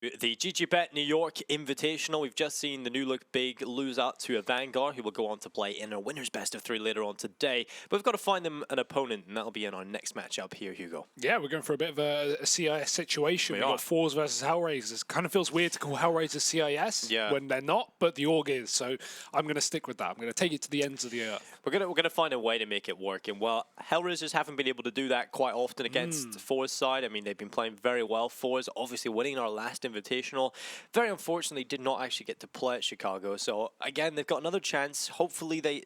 The GG.Bet New York Invitational. We've just seen the new look big lose out to a Vanguard who will go on to play in a winner's best of 3 later on today. But we've got to find them an opponent, and that'll be in our next matchup here, Hugo. Yeah, we're going for a bit of a CIS situation. We've got forZe versus HellRaisers. Kind of feels weird to call HellRaisers CIS when they're not, but the org is. So I'm going to stick with that. I'm going to take it to the ends of the earth. We're gonna find a way to make it work. And well, HellRaisers haven't been able to do that quite often against forZe side. I mean, they've been playing very well. forZe obviously winning our last Invitational. Very unfortunately, did not actually get to play at Chicago. So again, they've got another chance. Hopefully,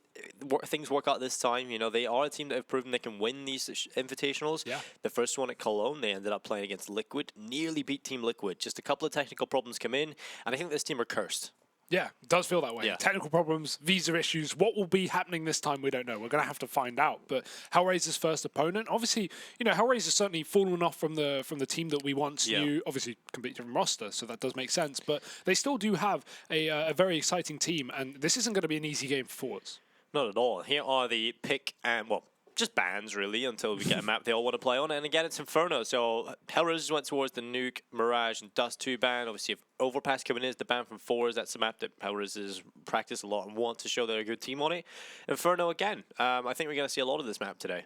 things work out this time. You know, they are a team that have proven they can win these Invitationals. Yeah. The first one at Cologne, they ended up playing against Liquid. Nearly beat Team Liquid. Just a couple of technical problems come in, and I think this team are cursed. Yeah, it does feel that way. Yeah. Technical problems, visa issues. What will be happening this time, we don't know. We're going to have to find out. But HellRaisers' first opponent, obviously, you know, HellRaisers certainly fallen off from the team that we once knew. Obviously, completely different roster, so that does make sense. But they still do have a very exciting team, and this isn't going to be an easy game for forZe. Not at all. Here are the pick and, well, just bans, really, until we get a map they all want to play on. And again, it's Inferno. So HellRaisers went towards the Nuke, Mirage, and Dust 2 ban. Obviously, if Overpass coming in is the ban from forZe, that's a map that HellRaisers practice a lot and want to show they're a good team on it. Inferno, again, I think we're going to see a lot of this map today.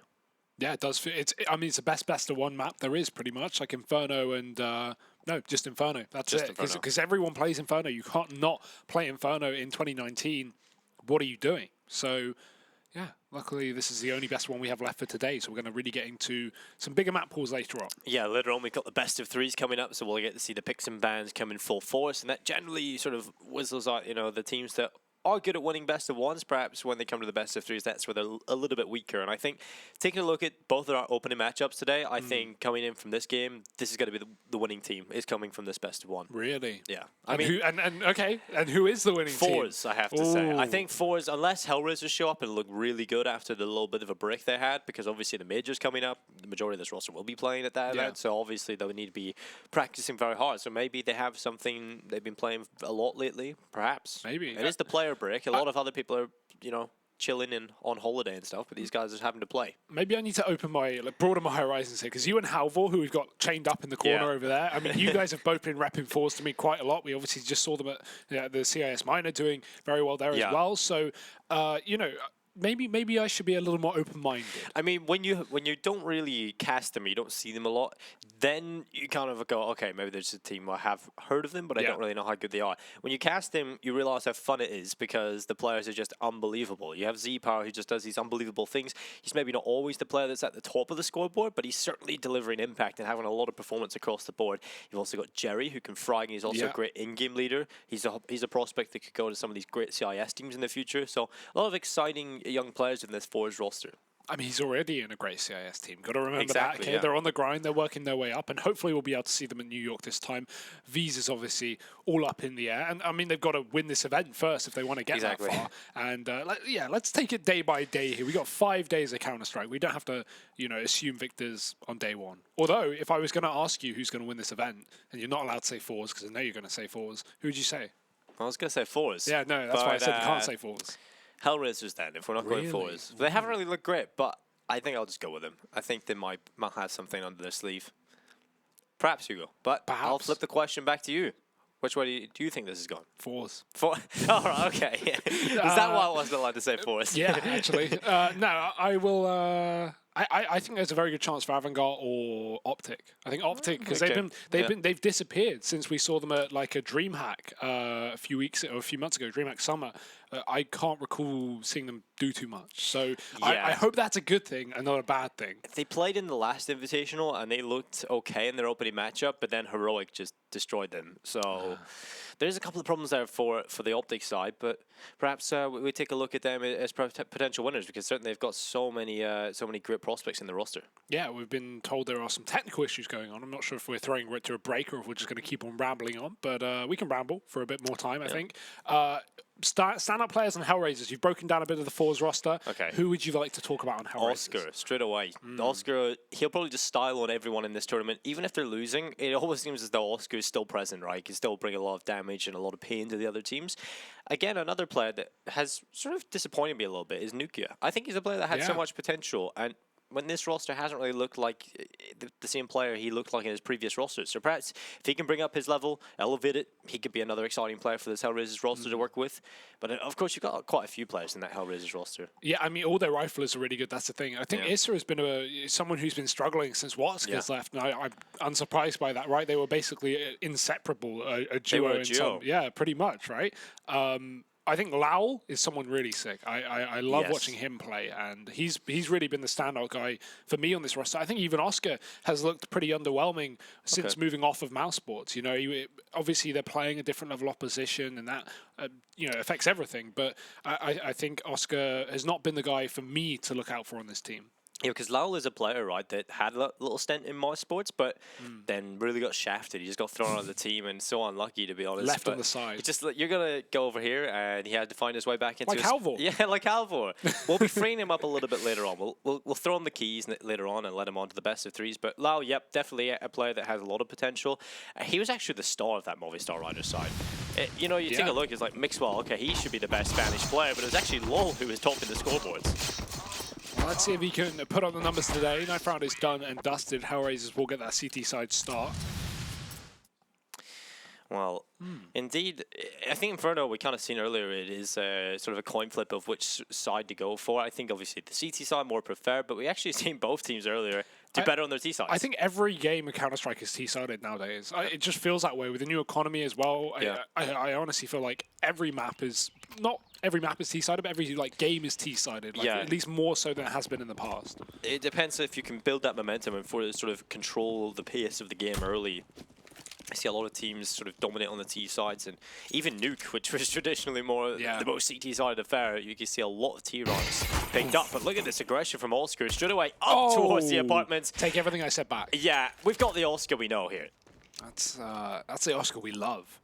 Yeah, it does. I mean, it's the best of one map there is, pretty much. Like Inferno and... no, just Inferno. That's just it. Because everyone plays Inferno. You can't not play Inferno in 2019. What are you doing? So... yeah, luckily this is the only best one we have left for today, so we're going to really get into some bigger map pools later on. Yeah, later on we've got the best of 3s coming up, so we'll get to see the picks and bans come in full force, and that generally sort of whistles out, you know, the teams that are good at winning best of 1s, perhaps when they come to the best of 3s, that's where they're a little bit weaker. And I think taking a look at both of our opening matchups today, I think coming in from this game, this is going to be the winning team is coming from this best of 1. Really? Yeah. I mean, and who is the winning team? forZe, I have to say. I think forZe, unless HellRaisers show up and look really good after the little bit of a break they had, because obviously the major's coming up, the majority of this roster will be playing at that event, so obviously they'll need to be practicing very hard. So maybe they have something they've been playing a lot lately, perhaps. Maybe. It is the player break. A lot of other people are, you know, chilling and on holiday and stuff, but these guys are having to play. Maybe I need to broaden my horizons here, because you and Halvor, who we've got chained up in the corner over there, I mean, you guys have both been repping forZe to me quite a lot. We obviously just saw them at the CIS Minor doing very well there as well. So, you know, maybe I should be a little more open-minded. I mean, when you don't really cast them, you don't see them a lot, then you kind of go, okay, maybe there's a team where I have heard of them, but I don't really know how good they are. When you cast them, you realize how fun it is because the players are just unbelievable. You have Z-Power who just does these unbelievable things. He's maybe not always the player that's at the top of the scoreboard, but he's certainly delivering impact and having a lot of performance across the board. You've also got Jerry, who can frag, and he's also a great in-game leader. He's a prospect that could go to some of these great CIS teams in the future. So a lot of exciting young players in this forZe roster. I mean, he's already in a great CIS team. Got to remember that. Okay? They're on the grind. They're working their way up, and hopefully we'll be able to see them in New York this time. Visa's obviously all up in the air, and I mean they've got to win this event first if they want to get that far. And let's take it day by day here. We got 5 days of Counter-Strike. We don't have to, you know, assume victors on day one. Although, if I was going to ask you who's going to win this event, and you're not allowed to say forZe because I know you're going to say forZe, who would you say? I was going to say forZe. Yeah, no, that's why I said you can't say forZe. HellRaisers then, if we're not going forZe. They haven't really looked great, but I think I'll just go with them. I think they might have something under their sleeve. Perhaps, Hugo. But I'll flip the question back to you. Which way do you think this is going? forZe. All right, okay. Is that why I wasn't allowed to say forZe? Yeah, actually. No, I will... I think there's a very good chance for Avangard or Optic. I think Optic, because they've disappeared since we saw them at like a DreamHack a few months ago, DreamHack Summer. I can't recall seeing them do too much. So I hope that's a good thing and not a bad thing. They played in the last Invitational and they looked okay in their opening matchup, but then Heroic just destroyed them. So there's a couple of problems there for the Optic side, but perhaps we take a look at them as potential winners, because certainly they've got so many great prospects in the roster. Yeah, we've been told there are some technical issues going on. I'm not sure if we're throwing it to a break or if we're just going to keep on rambling on, but we can ramble for a bit more time, I think. Stand-up players on HellRaisers. You've broken down a bit of the forZe roster. Okay. Who would you like to talk about on HellRaisers? Oscar, straight away. Oscar, he'll probably just style on everyone in this tournament. Even if they're losing, it always seems as though Oscar is still present, right? He can still bring a lot of damage and a lot of pain to the other teams. Again, another player that has sort of disappointed me a little bit is Nukia. I think he's a player that had so much potential, and when this roster hasn't really looked like the same player he looked like in his previous rosters. So perhaps if he can bring up his level, elevate it, he could be another exciting player for this HellRaisers roster to work with. But of course, you've got quite a few players in that HellRaisers roster. Yeah, I mean, all their riflers are really good. That's the thing. I think Issa has been someone who's been struggling since Watsker's left. And I'm unsurprised by that, right? They were basically inseparable, a duo. They were a duo. Yeah, pretty much, right? I think Lowell is someone really sick. I love watching him play, and he's really been the standout guy for me on this roster. I think even Oscar has looked pretty underwhelming since moving off of mouse sports. You know, obviously they're playing a different level opposition, and that affects everything. But I think Oscar has not been the guy for me to look out for on this team. Yeah, because Lowell is a player, right, that had a little stint in my sports, but then really got shafted. He just got thrown out of the team, and so unlucky, to be honest. Left on the side. You're going to go over here, and he had to find his way back into... Like Halvor. Yeah, like Halvor. We'll be freeing him up a little bit later on. We'll throw him the keys later on and let him on to the best of threes. But Lowell, definitely a player that has a lot of potential. He was actually the star of that Movistar Riders side. You take a look, it's like Mixwell, okay, he should be the best Spanish player, but it was actually Lowell who was topping the scoreboards. Well, let's see if he can put on the numbers today. Ninth round is done and dusted. HellRaisers will get that CT side start. Well, indeed, I think Inferno, we kind of seen earlier, it is sort of a coin flip of which side to go for. I think obviously the CT side more preferred, but we actually seen both teams earlier do better on their T sides. I think every game of Counter-Strike is T-sided nowadays. It just feels that way with the new economy as well. Yeah. I honestly feel like every map is not every map is T-sided, but every game is T-sided. At least more so than it has been in the past. It depends if you can build that momentum and for sort of control the pace of the game early. I see a lot of teams sort of dominate on the T sides, and even Nuke, which was traditionally more the most CT sided affair, you can see a lot of T rounds picked up. But look at this aggression from Oscar straight away up towards the apartments. Take everything I said back. Yeah, we've got the Oscar we know here. That's the Oscar we love.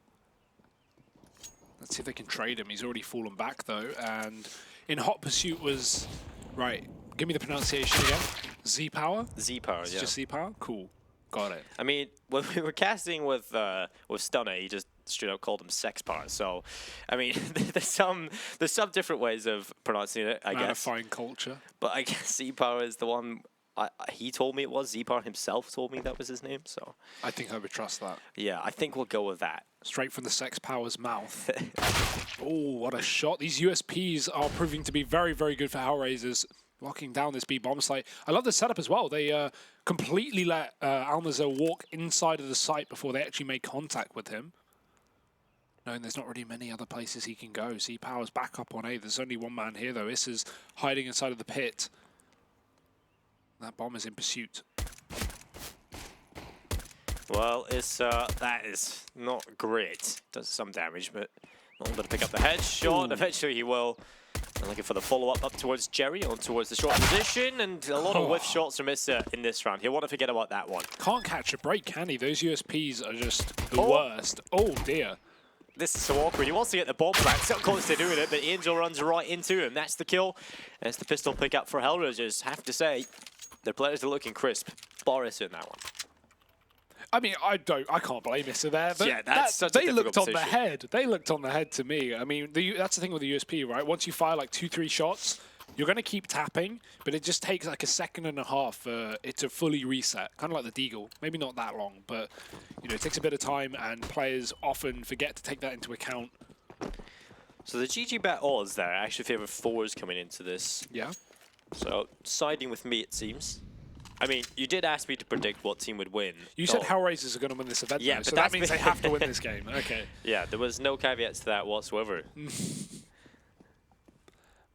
Let's see if they can trade him. He's already fallen back though, and in hot pursuit was right. Give me the pronunciation again. Z power. Z power. Yeah. Just Z power. Cool. Got it. I mean, when we were casting with Stunner, he just straight up called him sex power. So, I mean, there's some different ways of pronouncing it. I guess. Fine culture. But I guess Z power is the one. He told me it was. Z power himself told me that was his name. So. I think I would trust that. Yeah, I think we'll go with that. Straight from the sex power's mouth. Oh, what a shot! These USPs are proving to be very, very good for HellRaisers. Locking down this B bomb site. I love the setup as well. They completely let Almazo walk inside of the site before they actually made contact with him. Knowing there's not really many other places he can go. Z Power's back up on A. There's only one man here though. Issa's hiding inside of the pit. That bomb is in pursuit. Well, that is not great. Does some damage, but not able to pick up the headshot. Eventually he will. And looking for the follow-up up towards Jerry, on towards the short position, and a lot of whiff shots from Issa in this round. He'll want to forget about that one. Can't catch a break, can he? Those USPs are just the worst. Oh, dear. This is so awkward. He wants to get the bomb back. So close to doing it, but Angel runs right into him. That's the kill. That's the pistol pickup for HellRaisers. Have to say, their players are looking crisp. Bar Issa in that one. I mean, I can't blame Issa there. But yeah, they looked on the head. They looked on the head to me. I mean, that's the thing with the USP, right? Once you fire like 2-3 shots, you're going to keep tapping, but it just takes like a second and a half for it to fully reset. Kind of like the Deagle. Maybe not that long, but it takes a bit of time, and players often forget to take that into account. So the GG.Bet odds there actually favor fours coming into this. Yeah. So siding with me, it seems. I mean, you did ask me to predict what team would win. You said HellRaisers are going to win this event, yeah, though, so that means they have to win this game. Okay. Yeah, there was no caveats to that whatsoever.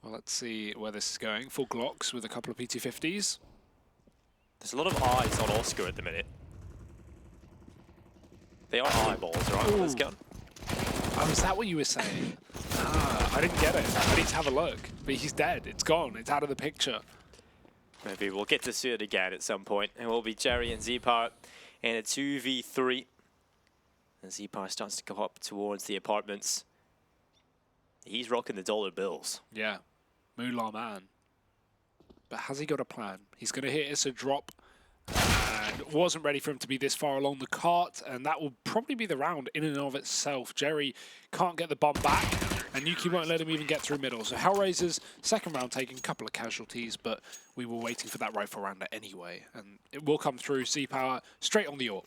Well, let's see where this is going. Full Glocks with a couple of PT50s. There's a lot of eyes on Oscar at the minute. They are eyeballs, right, with this gun. Oh, is that what you were saying? I didn't get it. I need to have a look. But he's dead. It's gone. It's out of the picture. Maybe we'll get to see it again at some point. And we'll be Jerry and Z-Power in a 2v3. And Z-Power starts to go up towards the apartments. He's rocking the dollar bills. Yeah. Moolah man. But has he got a plan? He's going to hit Issa drop. And wasn't ready for him to be this far along the cart, and that will probably be the round in and of itself. Jerry can't get the bomb back, and Yuki won't let him even get through middle. So HellRaisers, second round, taking a couple of casualties, but we were waiting for that rifle rounder anyway, and it will come through. Z-Power straight on the AWP.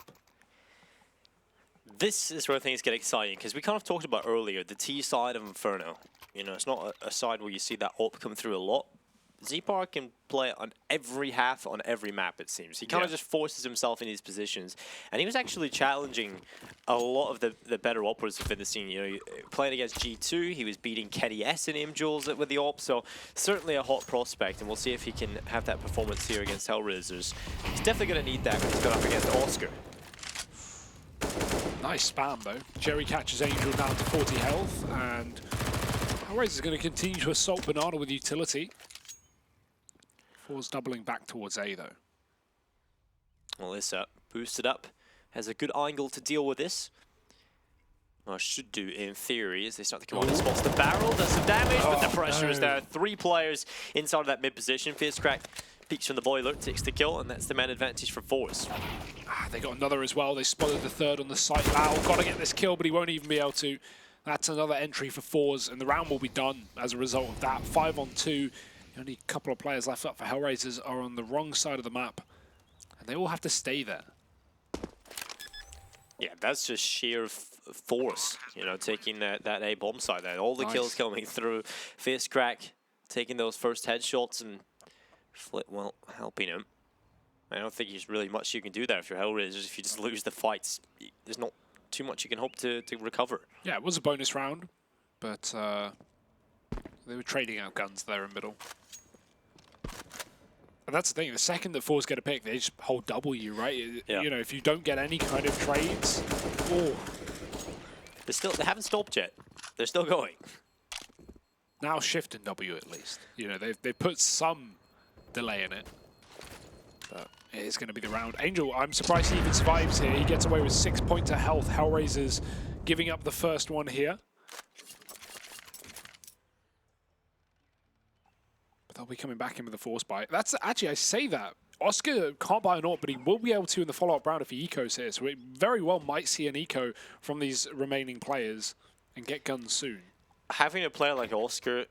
This is where things get exciting, because we kind of talked about earlier, the T side of Inferno. You know, it's not a side where you see that AWP come through a lot. Z-Power can play on every half, on every map, it seems. He kind of just forces himself in these positions. And he was actually challenging a lot of the better AWPers within the scene. You know, playing against G2, he was beating Kenny S in aim duels with the AWP. So certainly a hot prospect, and we'll see if he can have that performance here against HellRaisers. He's definitely going to need that when he's going up against Oscar. Nice spam, though. Jerry catches Angel down to 40 health, and HellRaisers is going to continue to assault Banana with utility. forZe doubling back towards A, though. Well, this boosted up. Has a good angle to deal with this. Well, should do in theory as they start to come on. He spots the barrel, does some damage, but the pressure is there. 3 players inside of that mid position. FierceCrack peeks from the boiler, takes the kill, and that's the man advantage for forZe. They got another as well. They spotted the third on the site. Lau got to get this kill, but he won't even be able to. That's another entry for forZe, and the round will be done as a result of that. 5 on 2. Only a couple of players left up for HellRaisers are on the wrong side of the map, and they all have to stay there. Yeah, that's just sheer force, you know, taking that A bomb side there. All the kills coming through. FierceCrack taking those first headshots and Flip, well, helping him. I don't think there's really much you can do there if you're HellRaisers. If you just lose the fights, there's not too much you can hope to recover. Yeah, it was a bonus round, but they were trading out guns there in middle. And that's the thing, the second that forZe get a pick, they just hold W, right? Yeah. You know, if you don't get any kind of trades, they haven't stopped yet. They're still going. Now shift in W at least. You know, they've put some delay in it. But it is going to be the round. Angel, I'm surprised he even survives here. He gets away with 6 points of health. HellRaisers giving up the first one here. They'll be coming back in with a force buy. That's actually, I say that. Oscar can't buy an AWP, but he will be able to in the follow-up round if he ecos here. So we very well might see an eco from these remaining players and get guns soon. Having a player like Oscar,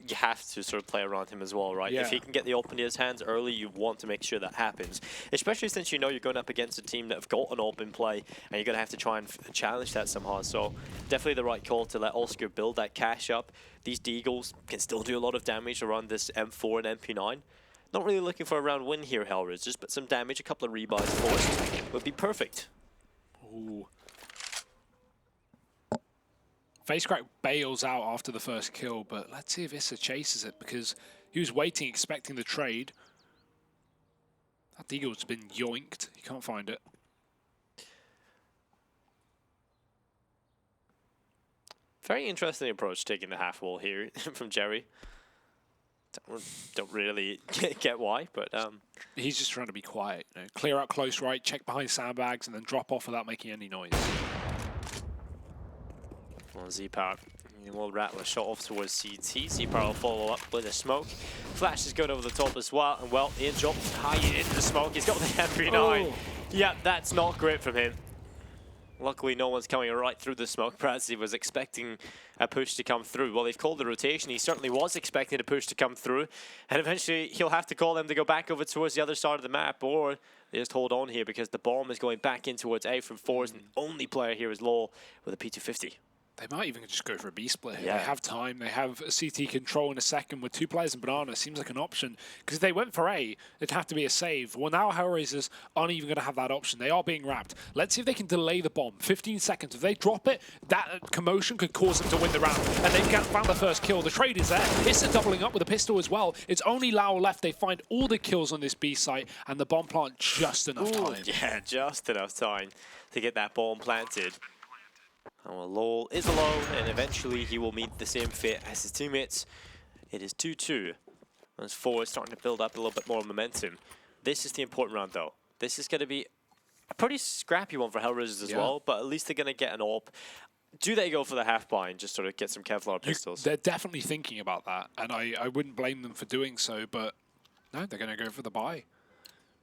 you have to sort of play around him as well, right? Yeah. If he can get the AWP in his hands early, you want to make sure that happens. Especially since you know you're going up against a team that have got an AWP in play, and you're going to have to try and challenge that somehow. So definitely the right call to let Oscar build that cash up. These Deagles can still do a lot of damage around this M4 and MP9. Not really looking for a round win here, HellRaisers, but some damage, a couple of rebuys for us would be perfect. Ooh. FaceCrack bails out after the first kill, but let's see if Issa chases it, because he was waiting, expecting the trade. That Deagle's been yoinked. He can't find it. Very interesting approach taking the half wall here from Jerry. Don't really get why, but he's just trying to be quiet. You know, clear out close right, check behind sandbags, and then drop off without making any noise. Well, Z-Power will rattle a shot off towards CT. Z-Power will follow up with a smoke. Flash is going over the top as well, and well, Ian drops high into the smoke. He's got the MP9. Yeah, that's not great from him. Luckily, no one's coming right through the smoke. Perhaps he was expecting a push to come through. Well, they've called the rotation. He certainly was expecting a push to come through. And eventually, he'll have to call them to go back over towards the other side of the map. Or they just hold on here because the bomb is going back in towards A from forZe. And the only player here is Law with a P250. They might even just go for a B split here. Yeah. They have time. They have a CT control in a second with 2 players in Banana. Seems like an option. Because if they went for A, it'd have to be a save. Well, now HellRaisers aren't even going to have that option. They are being wrapped. Let's see if they can delay the bomb. 15 seconds. If they drop it, that commotion could cause them to win the round. And they've found the first kill. The trade is there. Issa doubling up with a pistol as well. It's only Lau left. They find all the kills on this B site. And the bomb plant just enough time. Yeah, just enough time to get that bomb planted. Oh, well, Lowell is alone, and eventually he will meet the same fate as his teammates. It is 2-2. As forZe starting to build up a little bit more momentum. This is the important round, though. This is going to be a pretty scrappy one for HellRaisers as well, but at least they're going to get an AWP. Do they go for the half buy and just sort of get some Kevlar pistols? They're definitely thinking about that, and I wouldn't blame them for doing so, but no, they're going to go for the buy.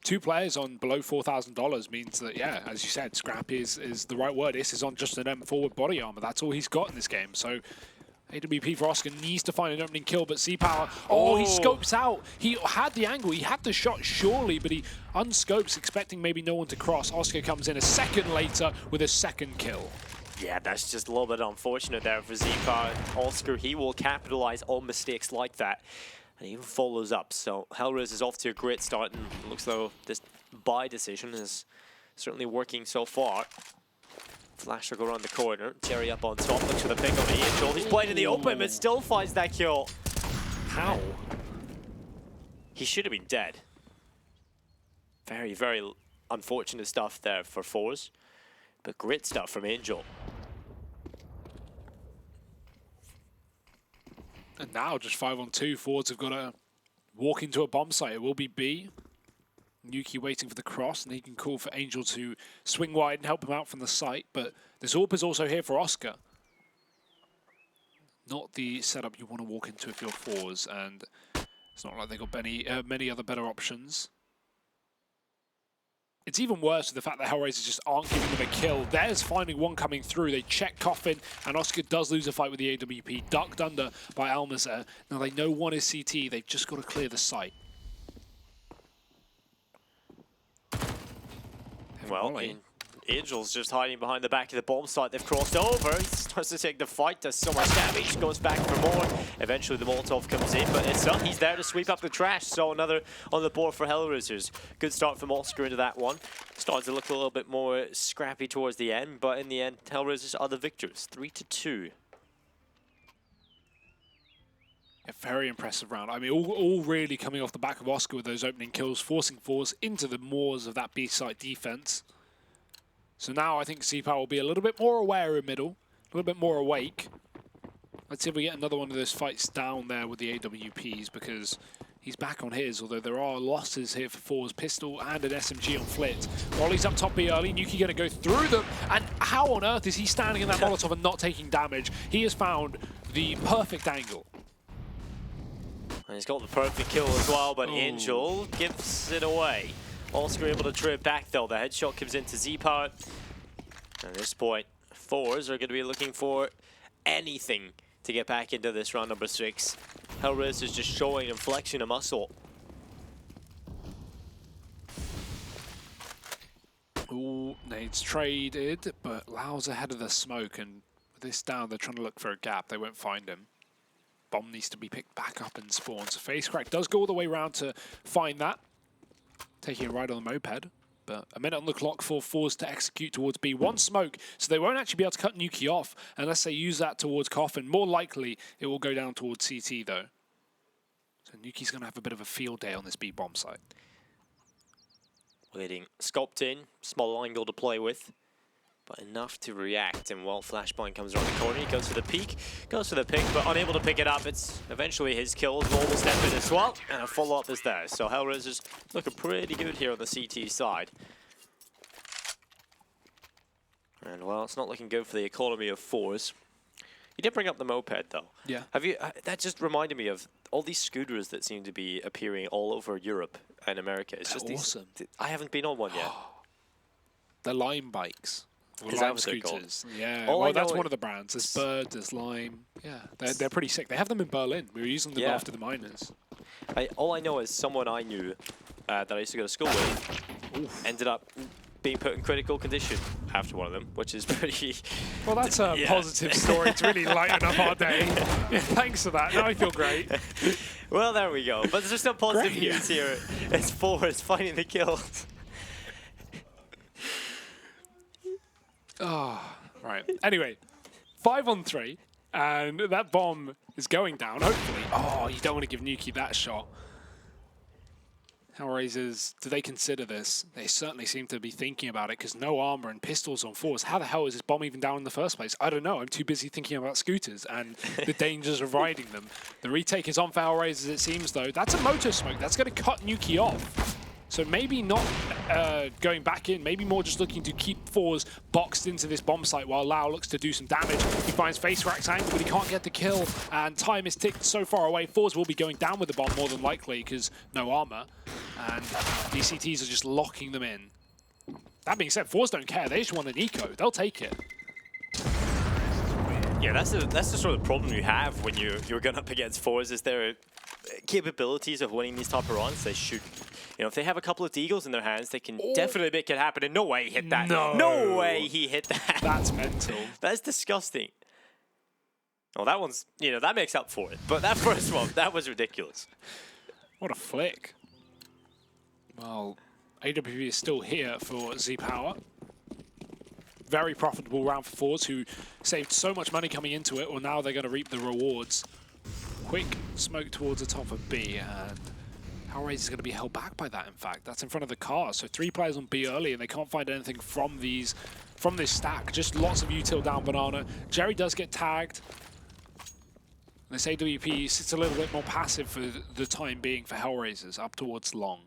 2 players on below $4,000 means that, yeah, as you said, scrappy is the right word. This is on just an M4 with body armor. That's all he's got in this game. So AWP for oscar needs to find an opening kill, but C-Power, he scopes out. He had the angle, he had the shot surely, but he unscopes, expecting maybe no one to cross. oscar comes in a second later with a second kill. Yeah, that's just a little bit unfortunate there for Z-Power. oscar, he will capitalize on mistakes like that, and even follows up. So HellRaisers is off to a great start, and it looks though this buy decision is certainly working so far. Flash will go around the corner. Jerry up on top. Looks for the pick on the Angel. He's playing in the open, but still finds that kill. How? He should have been dead. Very, very unfortunate stuff there for forZe, but great stuff from Angel. And now just 5-on-2. forZe have got to walk into a bomb site. It will be B. Nuki waiting for the cross, and he can call for Angel to swing wide and help him out from the site. But this AWP is also here for oscar. Not the setup you want to walk into if you're forZe, and it's not like they've got many other better options. It's even worse with the fact that HellRaisers just aren't giving them a kill. There's finally one coming through. They check Coffin, and oscar does lose a fight with the AWP, ducked under by Almazer. Now they know one is CT. They've just got to clear the site. Well, Angel's just hiding behind the back of the bomb site. They've crossed over. He starts to take the fight. Does so much damage. Goes back for more. Eventually, the Molotov comes in, but it's he's there to sweep up the trash. So another on the board for HellRaisers. Good start from oscar into that one. Starting to look a little bit more scrappy towards the end, but in the end, HellRaisers are the victors. 3-2. A very impressive round. I mean, all really coming off the back of oscar with those opening kills, forcing forZe into the maws of that B-site defense. So now I think C-Power will be a little bit more aware in middle, a little bit more awake. Let's see if we get another one of those fights down there with the AWPs, because he's back on his, although there are losses here for forZe. Pistol and an SMG on Flit. Rolly's up top B early. Nuki going to go through them. And how on earth is he standing in that Molotov and not taking damage? He has found the perfect angle. And he's got the perfect kill as well, but Angel gives it away. oscar able to trip back though. The headshot comes into Z-Power. At this point, forZe are going to be looking for anything to get back into this round number 6. HellRaisers is just showing and flexing a muscle. Ooh, nades traded, but Lau's ahead of the smoke, and with this down, they're trying to look for a gap. They won't find him. Bomb needs to be picked back up and spawn. So Face Crack does go all the way around to find that. Taking it right on the moped. But a minute on the clock for forZe to execute towards B. One smoke, so they won't actually be able to cut Nuki off unless they use that towards Coffin. More likely, it will go down towards CT, though. So Nuki's going to have a bit of a field day on this B bomb site. Waiting. Sculpt in. Small angle to play with, but enough to react. And while Flashpoint comes around the corner, he goes for the peek, goes for the pick, but unable to pick it up. It's eventually his kill. Global step in as well, and a follow-up is there. So HellRaisers looking pretty good here on the CT side. And well, it's not looking good for the economy of forZe. You did bring up the moped though. Yeah. Have you? That just reminded me of all these scooters that seem to be appearing all over Europe and America. It's just awesome. I haven't been on one yet. The Lime bikes. Is Lime scooters. Yeah, well, that's one of the brands. There's Bird, there's Lime. Yeah, they're pretty sick. They have them in Berlin. We were using them after the miners. All I know is someone I knew that I used to go to school with ended up being put in critical condition after one of them, which is pretty... Well, that's a positive story to really lighten up our day. Yeah, thanks for that. Now I feel great. Well, there we go. But there's some positive news here. It's forZe finding the kills. Oh, right. Anyway, 5-on-3, and that bomb is going down, hopefully. Oh, you don't want to give Nuki that shot. HellRaisers, do they consider this? They certainly seem to be thinking about it, because no armor and pistols on forZe. How the hell is this bomb even down in the first place? I don't know. I'm too busy thinking about scooters and the dangers of riding them. The retake is on for HellRaisers, it seems, though. That's a motor smoke. That's going to cut Nuki off. So maybe not going back in, maybe more just looking to keep forZe boxed into this bomb site while Lau looks to do some damage. He finds face rack's angle, but he can't get the kill, and time is ticked so far away. forZe will be going down with the bomb more than likely because no armor, and these CTs are just locking them in. That being said, forZe don't care. They just want an eco. They'll take it. Yeah, that's the sort of problem you have when you're going up against forZe, is their capabilities of winning these type of runs. They should, you know, if they have a couple of deagles in their hands, they can definitely make it happen. And no way he hit that. No way he hit that. That's mental. That's disgusting. Oh, that one's, you know, that makes up for it. But that first one, that was ridiculous. What a flick. Well, AWP is still here for Z-Power. Very profitable round for forZe, who saved so much money coming into it. Well, now they're going to reap the rewards. Quick smoke towards the top of B, and HellRaisers is going to be held back by that, in fact. That's in front of the car, so 3 players on B early, and they can't find anything from this stack. Just lots of util down Banana. Jerry does get tagged. This AWP sits a little bit more passive for the time being for HellRaisers, up towards long.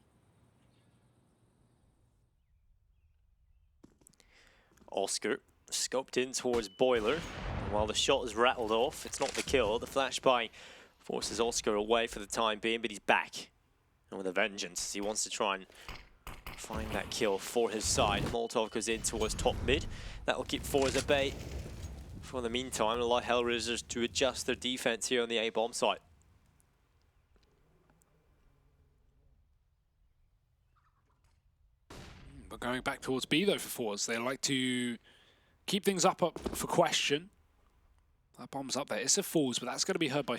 Oscar scoped in towards Boiler, and while the shot is rattled off, it's not the kill. The flashbang forces Oscar away for the time being, but he's back, and with a vengeance. He wants to try and find that kill for his side. Molotov goes in towards top mid. That'll keep forZe at bay for the meantime. Allow HellRaisers to adjust their defense here on the A bomb site. But going back towards B though for forZe, they like to keep things up for question. That bomb's up there. It's a forZe, but that's going to be heard by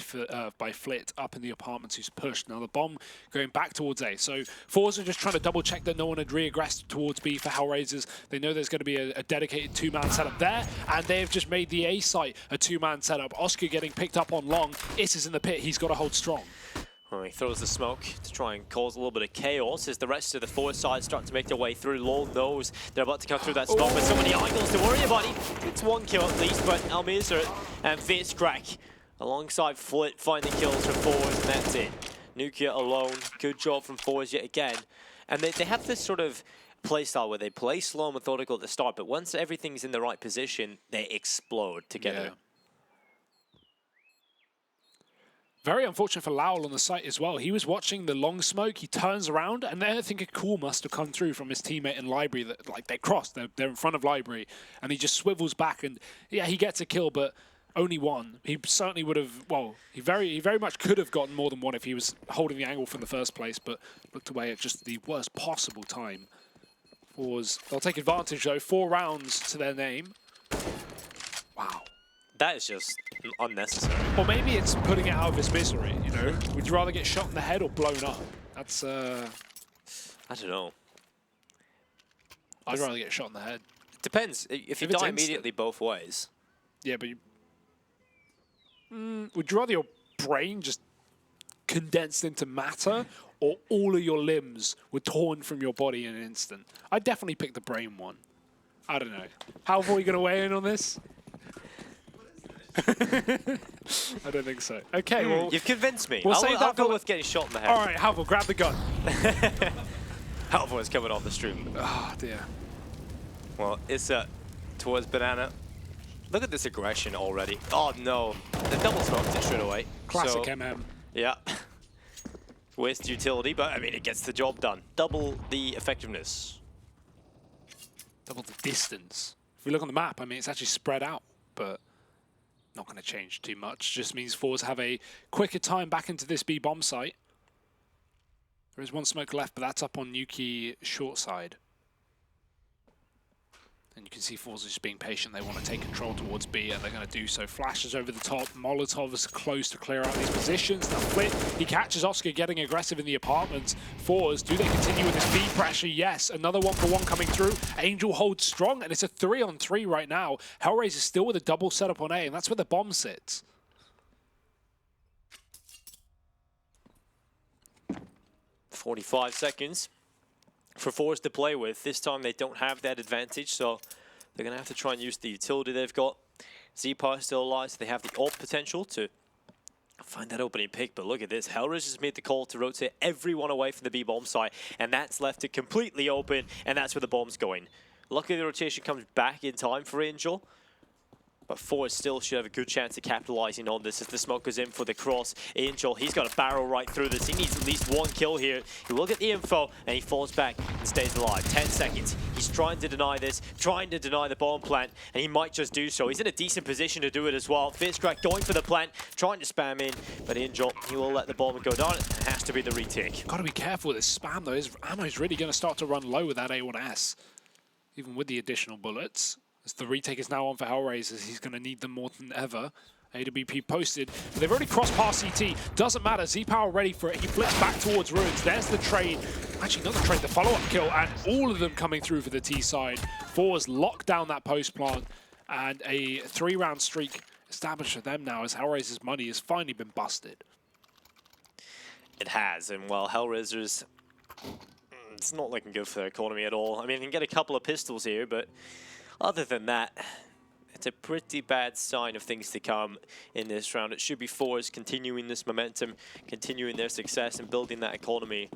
Flit up in the apartments who's pushed. Now the bomb going back towards A. So forZe are just trying to double check that no one had re-aggressed towards B for HellRaisers. They know there's going to be a dedicated 2-man setup there, and they've just made the A site a 2-man setup. Oscar getting picked up on long. Is in the pit. He's got to hold strong. Well, he throws the smoke to try and cause a little bit of chaos as the rest of the forward side start to make their way through. Lol knows they're about to come through that smoke, but so many angles to worry about. He gets 1 kill at least, but Almizar and Crack alongside Flit find the kills for forZe, and that's it. Nukia alone. Good job from forZe yet again. And they have this sort of playstyle where they play slow and methodical at the start, but once everything's in the right position, they explode together. Yeah. Very unfortunate for Lowell on the site as well. He was watching the long smoke, he turns around, and then I think a call must have come through from his teammate in Library that, like, they crossed, they're in front of Library, and he just swivels back, and yeah, he gets a kill, but only 1. He certainly would have, well, he very much could have gotten more than 1 if he was holding the angle from the first place, but looked away at just the worst possible time. They'll take advantage though, 4 rounds to their name. Wow. That is just unnecessary. Or maybe it's putting it out of his misery, you know? Would you rather get shot in the head or blown up? That's, I don't know. I'd rather get shot in the head. Depends. If you die immediately both ways. Yeah, but would you rather your brain just condensed into matter or all of your limbs were torn from your body in an instant? I'd definitely pick the brain one. I don't know. How are we going to weigh in on this? I don't think so. Okay, well... You've convinced me. I'll go with getting shot in the head. All right, Halvor, grab the gun. Halvor's coming off the stream. Oh, dear. Well, it's towards Banana. Look at this aggression already. Oh, no. The double smoked it straight away. Classic MM. Yeah. Waste utility, but, I mean, it gets the job done. Double the effectiveness. Double the distance. If we look on the map, I mean, it's actually spread out, but... not going to change too much. Just means forZe have a quicker time back into this B bomb site. There is 1 smoke left, but that's up on Nuki short side. And you can see forZe just being patient. They want to take control towards B, and they're going to do so. Flashes over the top. Molotov is close to clear out these positions. Now Flit, he catches Oscar getting aggressive in the apartments. forZe, do they continue with this B pressure? Yes. Another 1-for-1 coming through. Angel holds strong, and it's a 3-on-3 right now. HellRaisers is still with a double setup on A, and that's where the bomb sits. "45 seconds for forZe to play with. This time they don't have that advantage, so they're going to have to try and use the utility they've got. Z-Power still alive, so they have the ult potential to Find that opening pick, but look at this. HellRaisers made the call to rotate everyone away from the B-bomb site, and that's left it completely open, and that's where the bomb's going. Luckily, the rotation comes back in time for Angel, but forZe still should have a good chance of capitalizing on this as the smoke goes in for the cross. Angel, he's got a barrel right through this. He needs at least one kill here. He will get the info, and he falls back and stays alive. 10 seconds. He's trying to deny this, trying to deny the bomb plant, and he might just do so. He's in a decent position to do it as well. FizzCrack going for the plant, trying to spam in, but Angel, he will let the bomb go down. It has to be the retake. Got to be careful with this spam, though. His ammo is really going to start to run low with that A1S, even with the additional bullets. As the retake is now on for HellRaisers, he's going to need them more than ever. AWP posted, but they've already crossed past CT. Doesn't matter, Z-Power ready for it. He flips back towards Ruins. There's the trade. Actually, not the trade, the follow-up kill, and all of them coming through for the T side. forZe locked down that post plant, and a 3-round streak established for them now as HellRaisers' money has finally been busted. It has, and well, HellRaisers, it's not looking good for their economy at all. I mean, they can get a couple of pistols here, but other than that, it's a pretty bad sign of things to come in this round. It should be forZe continuing this momentum, continuing their success and building that economy.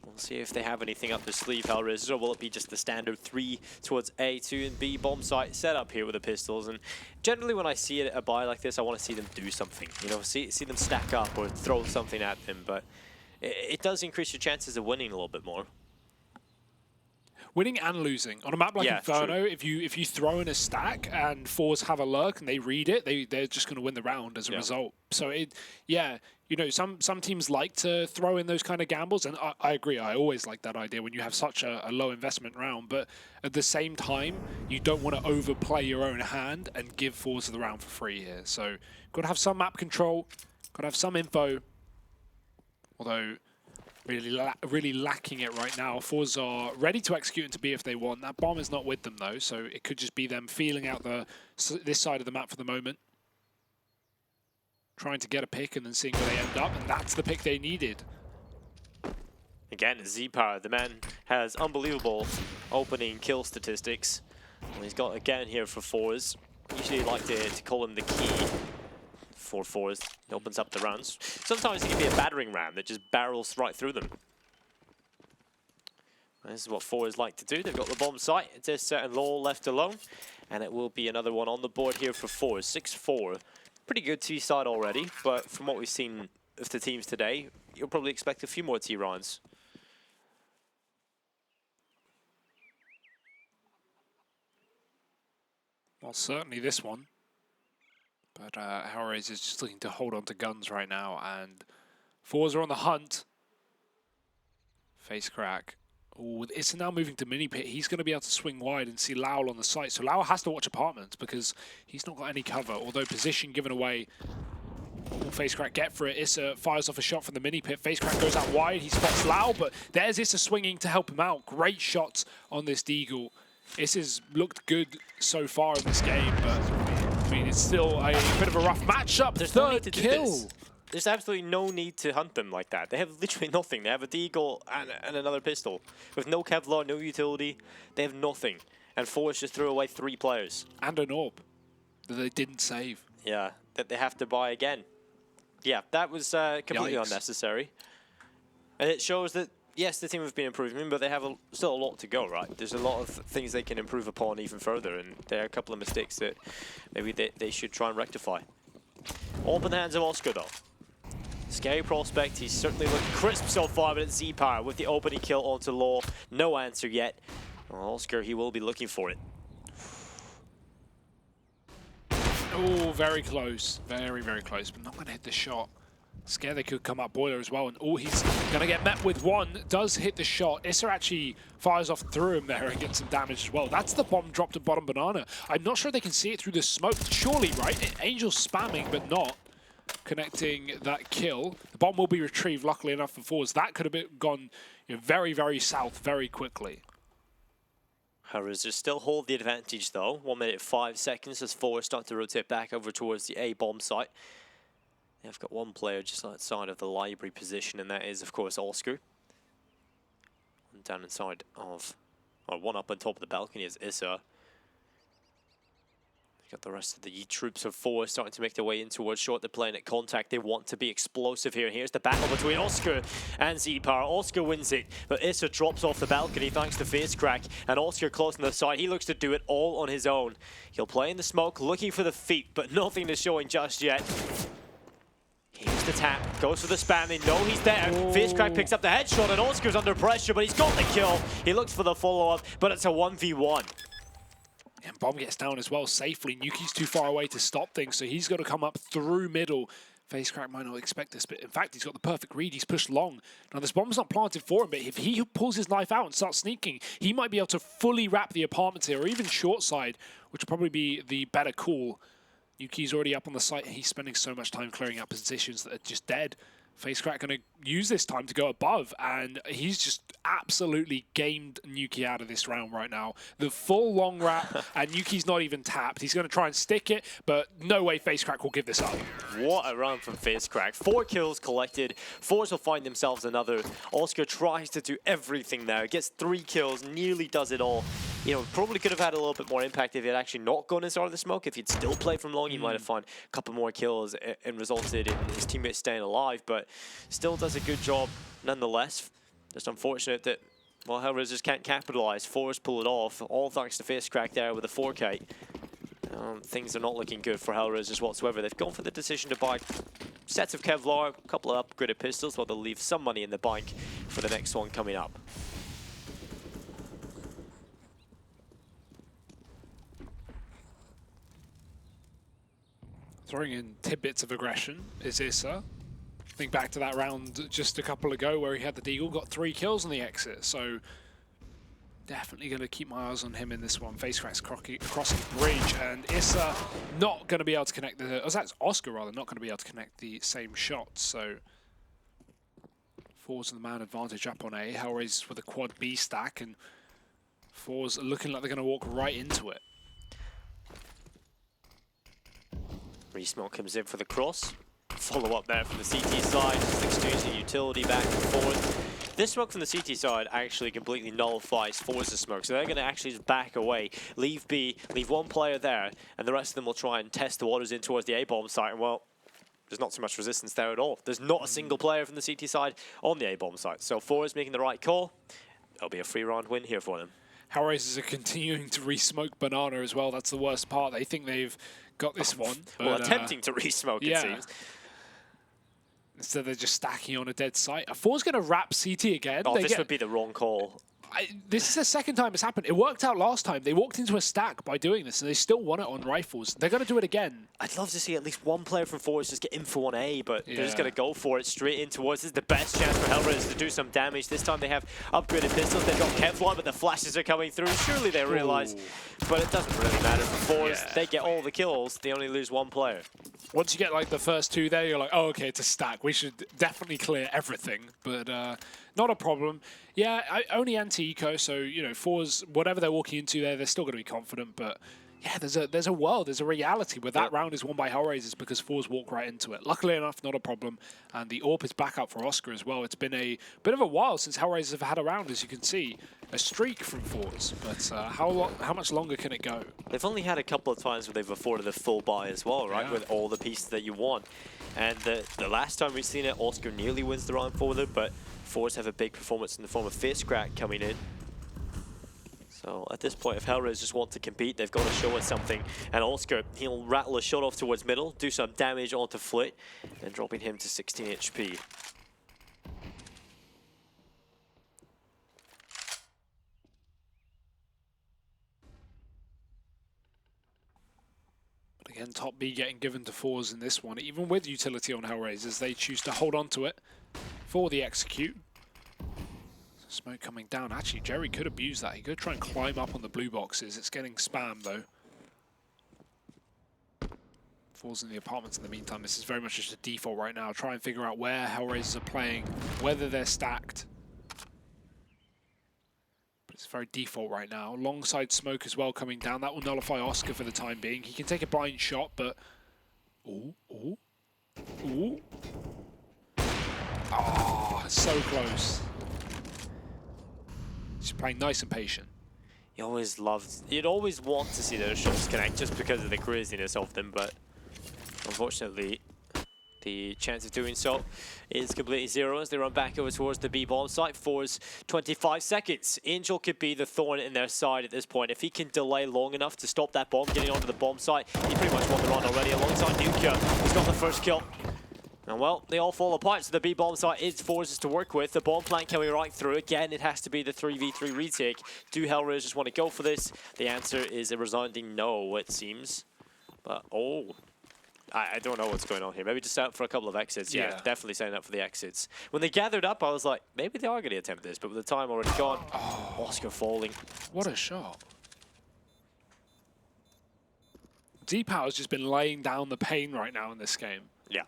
We'll see if they have anything up their sleeve, HellRaisers, or will it be just the standard 3 towards A, 2 and B bomb site setup here with the pistols. And generally when I see a buy like this, I want to see them do something. You know, see them stack up or throw something at them, but it does increase your chances of winning a little bit more. Winning and losing. On a map like Inferno, if you throw in a stack and forZe have a lurk and they read it, they're just going to win the round as a result. So you know, some teams like to throw in those kind of gambles, and I agree. I always like that idea when you have such a low investment round. But at the same time, you don't want to overplay your own hand and give forZe the round for free here. So got to have some map control, got to have some info. Although really lacking it right now. forZe are ready to execute into B if they want. That bomb is not with them though, so it could just be them feeling out this side of the map for the moment. Trying to get a pick and then seeing where they end up, and that's the pick they needed. Again, Z-Power, the man has unbelievable opening kill statistics. And he's got again here for forZe. Usually like to call him the key for forZe. It opens up the rounds. Sometimes it can be a battering ram that just barrels right through them. This is what forZe like to do. They've got the bomb site. It's Issa and Law left alone. And it will be another one on the board here for forZe. 6-4. Pretty good T side already, but from what we've seen of the teams today, you'll probably expect a few more T rounds. Well, certainly this one. But HellRaisers is just looking to hold on to guns right now, and forZe are on the hunt. Face crack. Oh, it's now moving to mini pit. He's going to be able to swing wide and see Lowell on the site. So Lowell has to watch apartments because he's not got any cover. Although position given away. Face crack get for it. Issa fires off a shot from the mini pit. Face crack goes out wide. He spots Lowell, but there's Issa swinging to help him out. Great shots on this Deagle. Issa's looked good so far in this game, but I mean it's still a bit of a rough matchup. There's no need to kill. Do this. There's absolutely no need to hunt them like that. They have literally nothing. They have a Deagle and another pistol. With no Kevlar, no utility, they have nothing. And forZe just threw away 3 players. And an orb that they didn't save. Yeah, that they have to buy again. Yeah, that was completely unnecessary. And it shows that, yes, the team have been improving, but they have still a lot to go, right? There's a lot of things they can improve upon even further, and there are a couple of mistakes that maybe they should try and rectify. All in the hands of Oscar, though. Scary prospect. He's certainly looking crisp so far, but it's Z-Power with the opening kill onto Law. No answer yet. Well, Oscar, he will be looking for it. Oh, very close. Very, very close, but not going to hit the shot. Scared they could come up Boiler as well, and he's going to get met with one. Does hit the shot. Issa actually fires off through him there and gets some damage as well. That's the bomb dropped at bottom banana. I'm not sure they can see it through the smoke. Surely, right? Angel's spamming, but not connecting that kill. The bomb will be retrieved, luckily enough for forZe. That could have gone very, very south very quickly. HellRaisers still hold the advantage though. 1 minute 5 seconds as forZe start to rotate back over towards the A bomb site. They've got one player just outside of the library position, and that is, of course, Oscar. One down inside of, or one up on top of the balcony is Issa. Got the rest of the troops of four starting to make their way in towards short. They're playing at contact. They want to be explosive here. And here's the battle between Oscar and Z-Power. Oscar wins it, but Issa drops off the balcony thanks to FaZeCrack. And Oscar close on the side. He looks to do it all on his own. He'll play in the smoke, looking for the feet, but nothing is showing just yet. Here's the tap, goes for the spam, they know he's there. FaZeCrack picks up the headshot and Oscar's under pressure, but he's got the kill. He looks for the follow-up, but it's a 1v1. And Bomb gets down as well safely. Nuki's too far away to stop things, so he's got to come up through middle. FaZeCrack might not expect this, but in fact, he's got the perfect read. He's pushed long. Now, this bomb's not planted for him, but if he pulls his knife out and starts sneaking, he might be able to fully wrap the apartments here, or even short side, which would probably be the better call. Nuki's already up on the site, and he's spending so much time clearing out positions that are just dead. FaZeCrack going to use this time to go above, and he's just absolutely gamed Nuki out of this round right now. The full long wrap, and Nuki's not even tapped. He's going to try and stick it, but no way FaZeCrack will give this up. What a round from FaZeCrack. 4 kills collected. forZe will find themselves another. Oscar tries to do everything there. Gets 3 kills, nearly does it all. You know, probably could have had a little bit more impact if he had actually not gone inside of the smoke. If he'd still played from long, he might have found a couple more kills and resulted in his teammates staying alive, but still does a good job nonetheless. Just unfortunate that, well, HellRaisers can't capitalize. forZe pull it off, all thanks to FaZeCrack there with a 4K. Things are not looking good for HellRaisers whatsoever. They've gone for the decision to buy sets of Kevlar, a couple of upgraded pistols, while they'll leave some money in the bank for the next one coming up. Throwing in tidbits of aggression is Issa. Think back to that round just a couple ago where he had the Deagle, got 3 kills on the exit, so definitely going to keep my eyes on him in this one. FaZeCrack's crossing the bridge, and Issa not going to be able to connect the... Oh, that's Oscar, rather, not going to be able to connect the same shot, so forZe and the man advantage up on A. HellRaisers with a quad B stack, and forZe looking like they're going to walk right into it. Resmoke comes in for the cross. Follow up there from the CT side, just exchanging utility back and forth. This smoke from the CT side actually completely nullifies forZe's smoke, so they're going to actually just back away, leave B, leave one player there, and the rest of them will try and test the waters in towards the A-bomb site, and well, there's not so much resistance there at all. There's not a single player from the CT side on the A-bomb site, so forZe making the right call. It'll be a 3-round win here for them. HellRaisers are continuing to re-smoke Banana as well. That's the worst part. They think they've got this one. Well, attempting to re-smoke, it seems. Instead, they're just stacking on a dead site. forZe going to wrap CT again. Oh, this would be the wrong call. This is the second time it's happened. It worked out last time. They walked into a stack by doing this, and they still won it on rifles. They're going to do it again. I'd love to see at least one player from forZe just get in for 1A, but they're just going to go for it straight in towards. This is the best chance for HellRaisers to do some damage. This time they have upgraded pistols. They've got Kevlar, but the flashes are coming through. Surely they realize, but it doesn't really matter for forZe. They get all the kills. They only lose one player. Once you get like the first 2 there, you're like, oh, okay, it's a stack. We should definitely clear everything, but not a problem. Yeah, only anti-eco, so, you know, forZe, whatever they're walking into there, they're still going to be confident, but yeah, there's a world, there's a reality where that round is won by HellRaisers because forZe walk right into it. Luckily enough, not a problem, and the AWP is back up for Oscar as well. It's been a bit of a while since HellRaisers have had a round, as you can see. A streak from forZe, but how much longer can it go? They've only had a couple of times where they've afforded a full buy as well, right? With all the pieces that you want. And the last time we've seen it, Oscar nearly wins the round for them, but forZe have a big performance in the form of FaZeCrack coming in. So at this point, if HellRaisers just want to compete, they've got to show us something. And Oscar, he'll rattle a shot off towards middle, do some damage onto Flit, and dropping him to 16 HP. Again, top B getting given to forZe in this one. Even with utility on HellRaisers, they choose to hold on to it for the execute. Smoke coming down. Actually, Jerry could abuse that. He could try and climb up on the blue boxes. It's getting spammed, though. forZe in the apartments in the meantime. This is very much just a default right now. Try and figure out where HellRaisers are playing, whether they're stacked. It's very default right now. Longside smoke as well coming down. That will nullify Oscar for the time being. He can take a blind shot, but... Ooh, ooh, ooh. Ah, so close. He's playing nice and patient. you'd always want to see those shots connect just because of the craziness of them, but unfortunately, the chance of doing so is completely zero as they run back over towards the B-bomb site. forZe 25 seconds. Angel could be the thorn in their side at this point. If he can delay long enough to stop that bomb getting onto the bomb site, he pretty much won the run already alongside Nuka, who's got the first kill. And well, they all fall apart, so the B-bomb site is forZe's to work with. The bomb plant coming right through. Again, it has to be the 3v3 retake. Do HellRaisers want to go for this? The answer is a resounding no, it seems. But, oh... I don't know what's going on here. Maybe just out for a couple of exits. Yeah, definitely setting up for the exits. When they gathered up, I was like, maybe they are going to attempt this, but with the time already gone, Oscar falling. What a shot. D-Power's just been laying down the pain right now in this game. Yeah.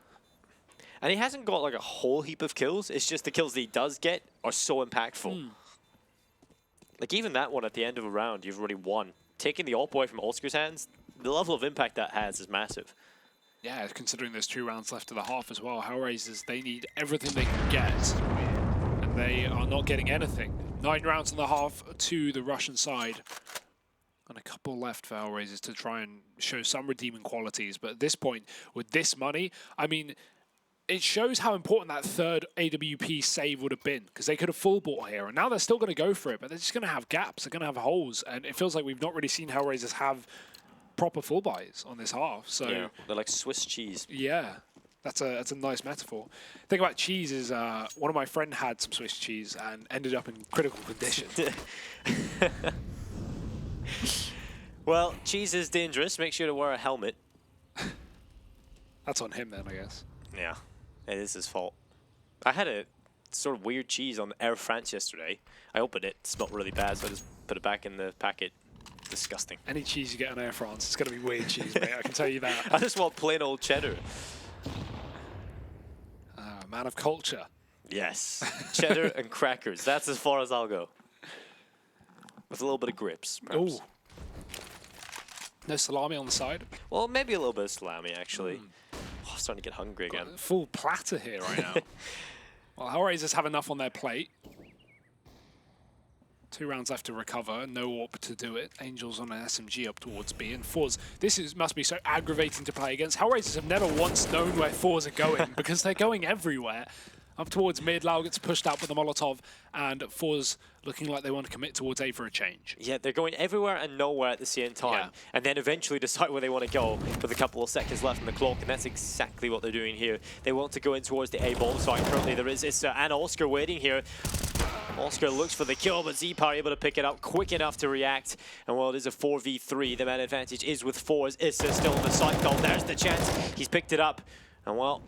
And he hasn't got like a whole heap of kills. It's just the kills that he does get are so impactful. Like even that one at the end of a round, you've already won. Taking the ult away from Oscar's hands, the level of impact that has is massive. Yeah, considering there's 2 rounds left of the half as well. HellRaisers, they need everything they can get, and they are not getting anything. 9 rounds in the half to the Russian side, and a couple left for HellRaisers to try and show some redeeming qualities. But at this point, with this money, I mean, it shows how important that third AWP save would have been, because they could have full bought here, and now they're still going to go for it, but they're just going to have gaps, they're going to have holes, and it feels like we've not really seen HellRaisers have proper full buys on this half. So yeah, they're like Swiss cheese. Yeah, that's a nice metaphor. The thing about cheese is one of my friends had some Swiss cheese and ended up in critical condition. Well, cheese is dangerous. Make sure to wear a helmet. That's on him then, I guess. Yeah, it is his fault. I had a sort of weird cheese on Air France yesterday. I opened it, it smelled really bad, so I just put it back in the packet. Disgusting. Any cheese you get on Air France, it's going to be weird cheese, mate. I can tell you that. I just want plain old cheddar. Man of culture. Yes. Cheddar and crackers. That's as far as I'll go. With a little bit of grips, perhaps. Ooh. No salami on the side? Well, maybe a little bit of salami, actually. Oh, I'm starting to get hungry again. Full platter here right now. Well, HellRaisers have enough on their plate. 2 rounds left to recover, no AWP to do it. Angels on an SMG up towards B, and forZe. Must be so aggravating to play against. HellRaisers have never once known where forZe are going because they're going everywhere. Up towards mid, Lau gets pushed out with the Molotov, and forZe looking like they want to commit towards A for a change. Yeah, they're going everywhere and nowhere at the same time, and then eventually decide where they want to go with a couple of seconds left on the clock, and that's exactly what they're doing here. They want to go in towards the A bomb site. Currently there is Issa and Oscar waiting here. Oscar looks for the kill, but Z-Power able to pick it up quick enough to react. And while it is a 4v3, the man advantage is with forZe. Issa still on the site goal. There's the chance. He's picked it up. And well,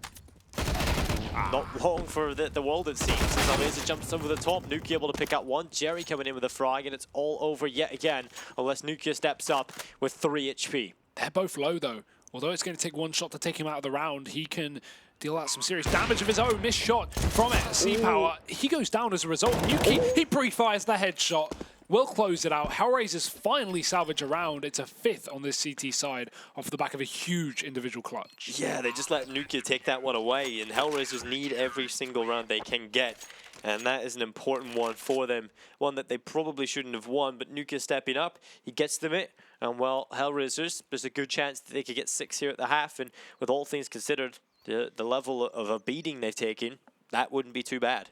not long for the world, it seems. As HellRaisers jumps over the top. Nuki able to pick up one. Jerry coming in with a frag, and it's all over yet again, unless Nuki steps up with 3 HP. They're both low, though. Although it's going to take one shot to take him out of the round, he can deal out some serious damage of his own. Missed shot from it. C-Power, he goes down as a result. Nuki, he pre-fires the headshot. Will close it out. HellRaisers finally salvage a round. It's a 5th on this CT side off the back of a huge individual clutch. Yeah, they just let Nuki take that one away, and HellRaisers need every single round they can get. And that is an important one for them. One that they probably shouldn't have won, but Nuka stepping up, he gets them it. And well, HellRaisers, there's a good chance that they could get 6 here at the half, and with all things considered, the level of a beating they've taken, that wouldn't be too bad.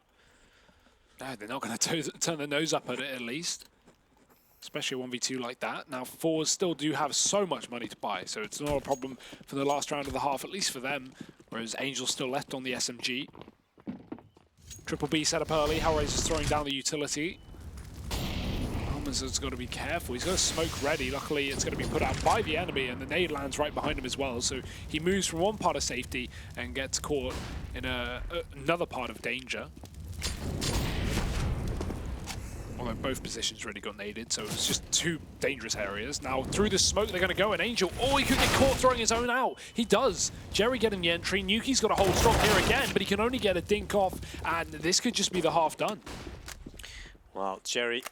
No, they're not going to turn their nose up at it, at least. Especially a 1v2 like that. Now, forZe still do have so much money to buy, so it's not a problem for the last round of the half, at least for them. Whereas Angel's still left on the SMG. Triple B set up early. HellRaisers throwing down the utility. Has got to be careful. He's got a smoke ready. Luckily, it's going to be put out by the enemy, and the nade lands right behind him as well. So he moves from one part of safety and gets caught in another part of danger. Although both positions really got naded, so it was just 2 dangerous areas. Now, through the smoke, they're going to go, and Angel, oh, he could get caught throwing his own out. He does. Jerry getting the entry. Nuki's got to hold strong here again, but he can only get a dink off, and this could just be the half done. Well, Jerry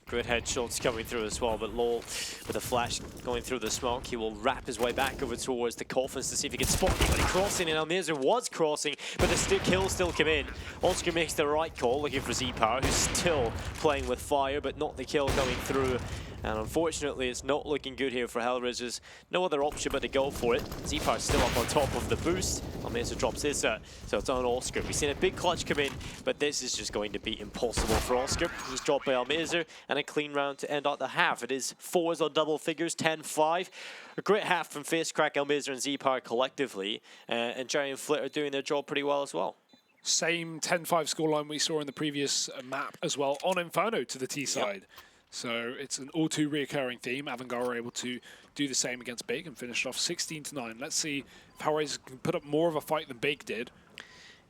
Great headshots coming through as well, but Lol with a flash going through the smoke. He will wrap his way back over towards the coffins to see if he can spot anybody crossing, and HellRaisers was crossing, but the kill still come in. oscar makes the right call, looking for Z-Power, who's still playing with fire, but not the kill coming through. And unfortunately, it's not looking good here for HellRaisers. No other option but to go for it. Z-Power's still up on top of the boost. HellRaisers drops his, so it's on oscar. We've seen a big clutch come in, but this is just going to be impossible for oscar. He's dropped by HellRaisers, and a clean round to end out the half. It is forZe on double figures, 10-5. A great half from FaceCrack, HellRaisers, and Z-Power collectively. And Jerry and Flit are doing their job pretty well as well. Same 10-5 scoreline we saw in the previous map as well on Inferno to the T side. Yep. So it's an all too reoccurring theme. Avangard were able to do the same against Big and finished off 16-9. Let's see if HellRaisers can put up more of a fight than Big did.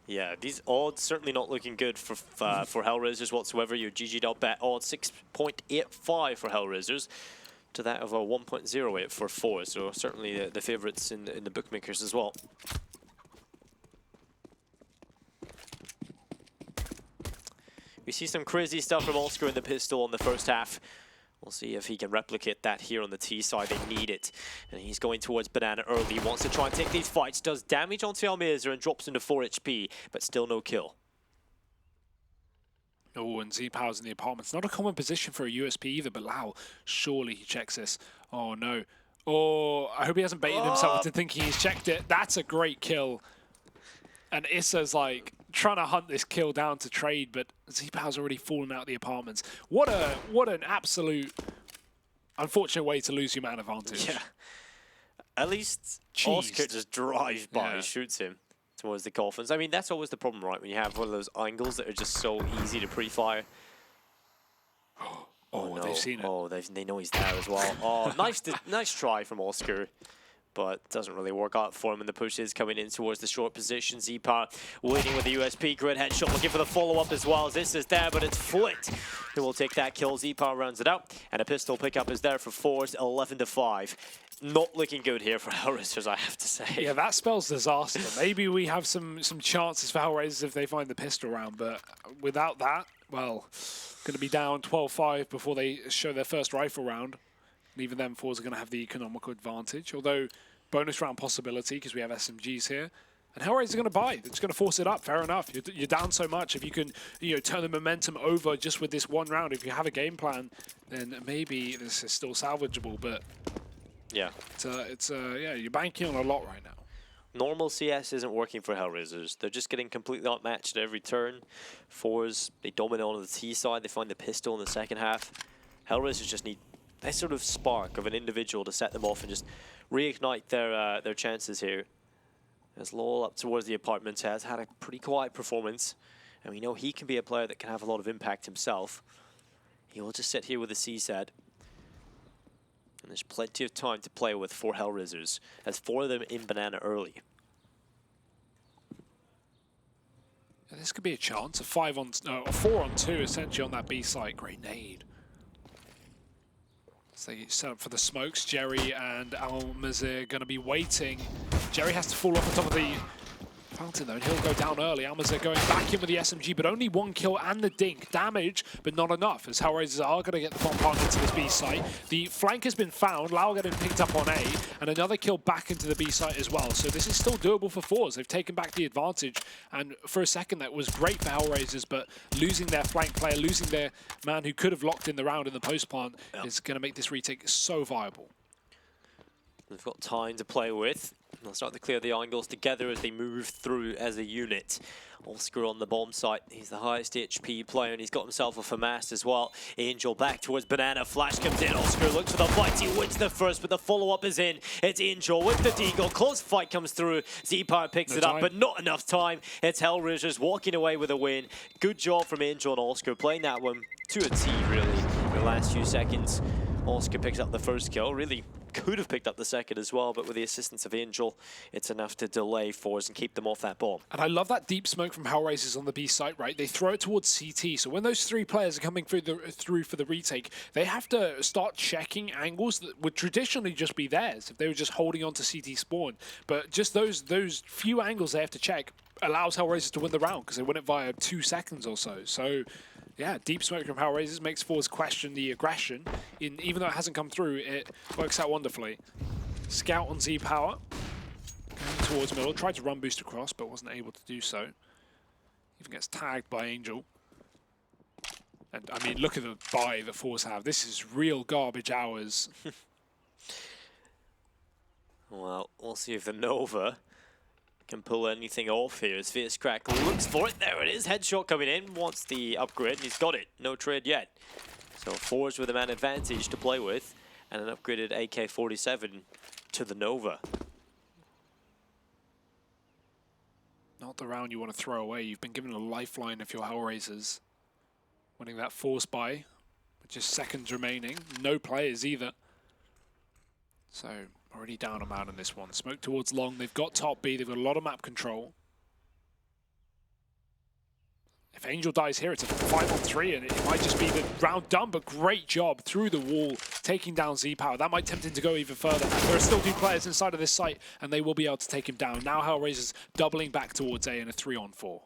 Yeah, these odds certainly not looking good for HellRaisers whatsoever. Your GG.Bet odds 6.85 for HellRaisers to that of a 1.08 for forZe. So certainly the favorites in the bookmakers as well. We see some crazy stuff from oscar in the pistol in the first half. We'll see if he can replicate that here on the T side. They need it. And he's going towards Banana early. He wants to try and take these fights. Does damage onto HellRaisers and drops into 4 HP, but still no kill. Oh, and Z-Power's in the apartment. It's not a common position for a USP either, but Lau, surely he checks this. Oh, no. Oh, I hope he hasn't baited himself into thinking he's checked it. That's a great kill. And Issa's like trying to hunt this kill down to trade, but Z-Power's already fallen out of the apartments. What an absolute unfortunate way to lose your man advantage. Yeah. At least oscar just drives by and shoots him towards the coffins. I mean, that's always the problem, right? When you have one of those angles that are just so easy to pre-fire. Oh, no. They've seen it. Oh, they know he's there as well. Oh, nice try from oscar. But doesn't really work out for him, and the push is coming in towards the short position. Z-Power waiting with the USP, great headshot, looking for the follow-up as well. This is there, but it's Flit who will take that kill. Z-Power rounds it out, and a pistol pickup is there for forZe, 11-5. Not looking good here for HellRaisers, I have to say. Yeah, that spells disaster. Maybe we have some chances for HellRaisers if they find the pistol round, but without that, well, going to be down 12-5 before they show their first rifle round. And even then, forZe are going to have the economical advantage, although bonus round possibility because we have SMGs here. And HellRaisers are going to buy. They're just going to force it up. Fair enough. You're down so much. If you can, turn the momentum over just with this one round, if you have a game plan, then maybe this is still salvageable. But yeah, yeah, you're banking on a lot right now. Normal CS isn't working for HellRaisers. They're just getting completely outmatched at every turn. forZe, they dominate on the T side. They find the pistol in the second half. HellRaisers just need that sort of spark of an individual to set them off and just reignite their chances here. As Lol up towards the apartments has had a pretty quiet performance, and we know he can be a player that can have a lot of impact himself. He will just sit here with the CSAD. And there's plenty of time to play with for HellRaisers, as 4 of them in Banana early. Yeah, this could be a chance, a 4-on-2 essentially on that B site. Great nade. So they set up for the smokes. Jerry and Almazir going to be waiting. Jerry has to fall off the top of the fountain though, and he'll go down early. Almazir going back in with the SMG, but only 1 kill and the dink. Damage, but not enough, as HellRaisers are going to get the bomb park into this B site. The flank has been found. Lau getting picked up on A, and another kill back into the B site as well. So this is still doable for forZe. They've taken back the advantage, and for a second that was great for HellRaisers, but losing their flank player, losing their man who could have locked in the round in the post plant is going to make this retake so viable. They've got time to play with. They'll start to clear the angles together as they move through as a unit. oscar on the bomb site. He's the highest HP player, and he's got himself a FAMAS as well. Angel back towards Banana. Flash comes in. oscar looks for the fight. He wins the first, but the follow-up is in. It's Angel with the deagle. Close fight comes through. Z-Power picks it up, but not enough time. It's HellRaisers walking away with a win. Good job from Angel and oscar, playing that one to a T, really, in the last few seconds. oscar picks up the first kill. Really could have picked up the second as well, but with the assistance of Angel, it's enough to delay forZe and keep them off that bomb. And I love that deep smoke from HellRaisers on the B site, right? They throw it towards CT, so when those 3 players are coming through for the retake, they have to start checking angles that would traditionally just be theirs if they were just holding on to CT spawn. But just those few angles they have to check allows HellRaisers to win the round, because they win it via 2 seconds or so. So Yeah, deep smoke from HellRaisers makes forZe question the aggression. Even though it hasn't come through, it works out wonderfully. Scout on Z Power. Going towards middle. Tried to run boost across, but wasn't able to do so. Even gets tagged by Angel. And I mean, look at the buy that forZe have. This is real garbage hours. Well, we'll see if the Nova can pull anything off here as fierZe looks for it. There it is. Headshot coming in. Wants the upgrade, and he's got it. No trade yet. So forZe with a man advantage to play with, and an upgraded AK-47 to the Nova. Not the round you want to throw away. You've been given a lifeline if you're HellRaisers. Winning that force buy with just seconds remaining. No players either. So already down a man in this one. Smoke towards long. They've got top B. They've got a lot of map control. If Angel dies here, it's a 5-on-3, and it might just be the round done, but great job through the wall, taking down Z-Power. That might tempt him to go even further. There are still 2 players inside of this site, and they will be able to take him down. Now HellRaisers doubling back towards A in a 3-on-4.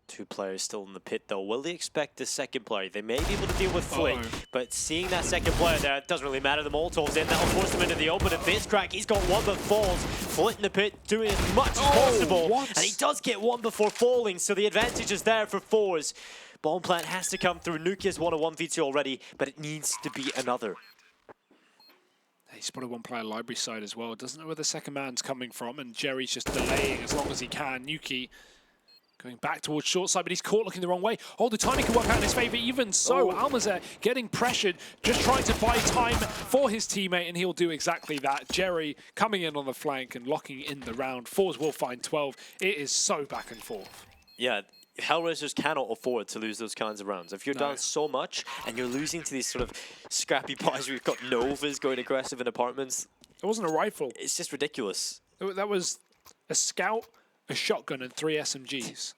2 players still in the pit, though. Will they expect the second player? They may be able to deal with Flick, but seeing that second player there, it doesn't really matter. The Molotov's in. That'll force them into the open. And fierZe, he's got one but falls. Flit in the pit, doing as much as possible. And he does get one before falling, so the advantage is there for forZe. Bomb plant has to come through. Nukia's won a 1v2 already, but it needs to be another. He spotted one player library side as well. Doesn't know where the second man's coming from, and Jerry's just delaying as long as he can. Nuki going back towards short side, but he's caught looking the wrong way. Oh, the timing can work out in his favor. Even so, Almazer getting pressured, just trying to buy time for his teammate, and he'll do exactly that. Jerry coming in on the flank and locking in the round. forZe will find 12. It is so back and forth. Yeah, HellRaisers cannot afford to lose those kinds of rounds. If you're down so much and you're losing to these sort of scrappy buys where you've got Novas going aggressive in apartments. It wasn't a rifle. It's just ridiculous. That was a scout, a shotgun, and 3 SMGs.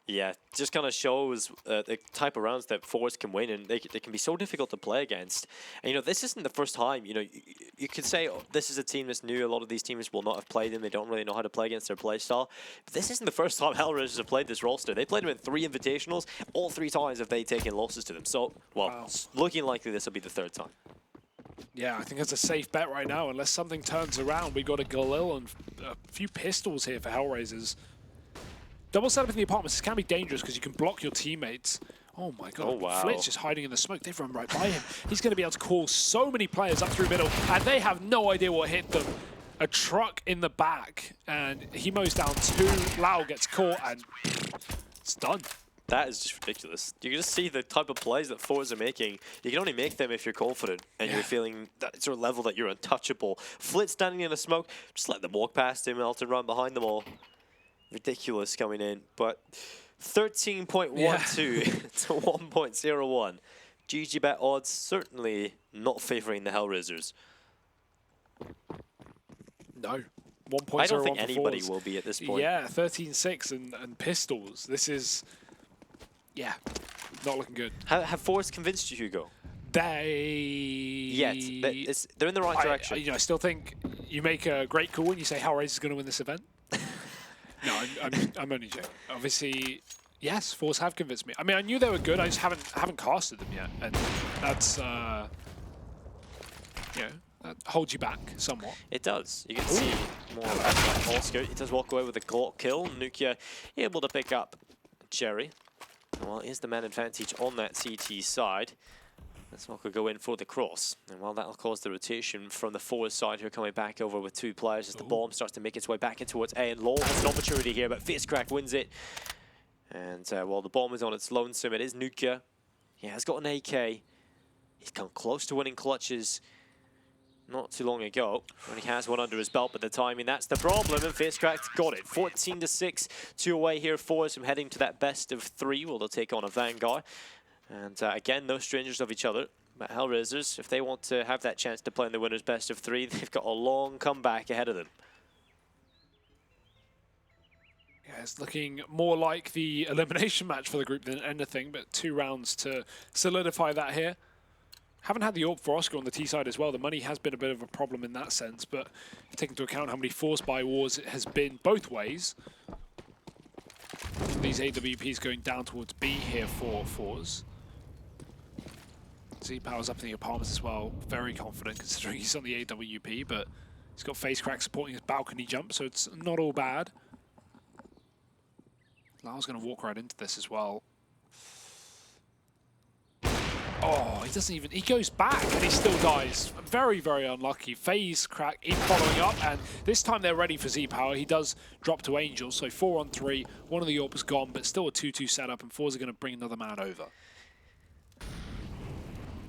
Yeah, just kind of shows the type of rounds that forZe can win, and they can be so difficult to play against. And, you know, this isn't the first time. You know, you could say, oh, this is a team that's new. A lot of these teams will not have played them. They don't really know how to play against their play style. But this isn't the first time HellRaisers have played this roster. They played them in 3 invitationals. All 3 times have they taken losses to them. So, well, looking likely this will be the 3rd time. Yeah, I think it's a safe bet right now. Unless something turns around, we got a Galil and a few pistols here for HellRaisers. Double setup in the apartments can be dangerous because you can block your teammates. Oh my god, Flit's just hiding in the smoke. They've run right by him. He's going to be able to call so many players up through middle, and they have no idea what hit them. A truck in the back, and he mows down 2. Lau gets caught, and it's done. That is just ridiculous. You can just see the type of plays that forZe are making. You can only make them if you're confident and you're feeling that sort of level that you're untouchable. Flit standing in the smoke, just let them walk past him and Elton run behind them all. Ridiculous coming in, but 13.12 to 1.01. GG.Bet odds certainly not favoring the HellRaisers. No. 1.01 I don't think anybody will be at this point. Yeah, 13-6 and pistols. This is, not looking good. Have forZe convinced you, Hugo? They're in the right direction. I still think you make a great call when you say HellRaisers is going to win this event. No, I'm only joking. Obviously, yes, forZe have convinced me. I mean, I knew they were good. I just haven't casted them yet, and that's that holds you back somewhat. It does. You can see more of that Oscar. He does walk away with a Glock kill. Nukia able to pick up Jerry. Well, here's the man advantage on that CT side. This one could go in for the cross. And while that'll cause the rotation from the forward side, who are coming back over with 2 players as the bomb starts to make its way back in towards A. And Law has an opportunity here, but fierZe wins it. And while the bomb is on its lonesome, it is Nukia. He has got an AK. He's come close to winning clutches not too long ago when he has one under his belt, but the timing, that's the problem, and fierZe got it. 14-6, 2 away here for us from heading to that best of 3. Well, they'll take on a Vanguard. And again, no strangers of each other. But HellRaisers, if they want to have that chance to play in the winner's best of 3, they've got a long comeback ahead of them. Yeah, it's looking more like the elimination match for the group than anything, but 2 rounds to solidify that here. Haven't had the AWP for Oscar on the T side as well. The money has been a bit of a problem in that sense, but take into account how many force buy wars it has been both ways. these AWPs going down towards B here for forZe. Z-Power's up in the apartments as well. Very confident considering he's on the AWP, but he's got face crack supporting his balcony jump, so it's not all bad. Lau's going to walk right into this as well. Oh, he doesn't even... He goes back and he still dies. Very, very unlucky. FaZe crack in following up, and this time they're ready for Z-Power. He does drop to Angel, so 4-on-3. One of the AWP is gone, but still a 2-2 setup, and forZe are going to bring another man over.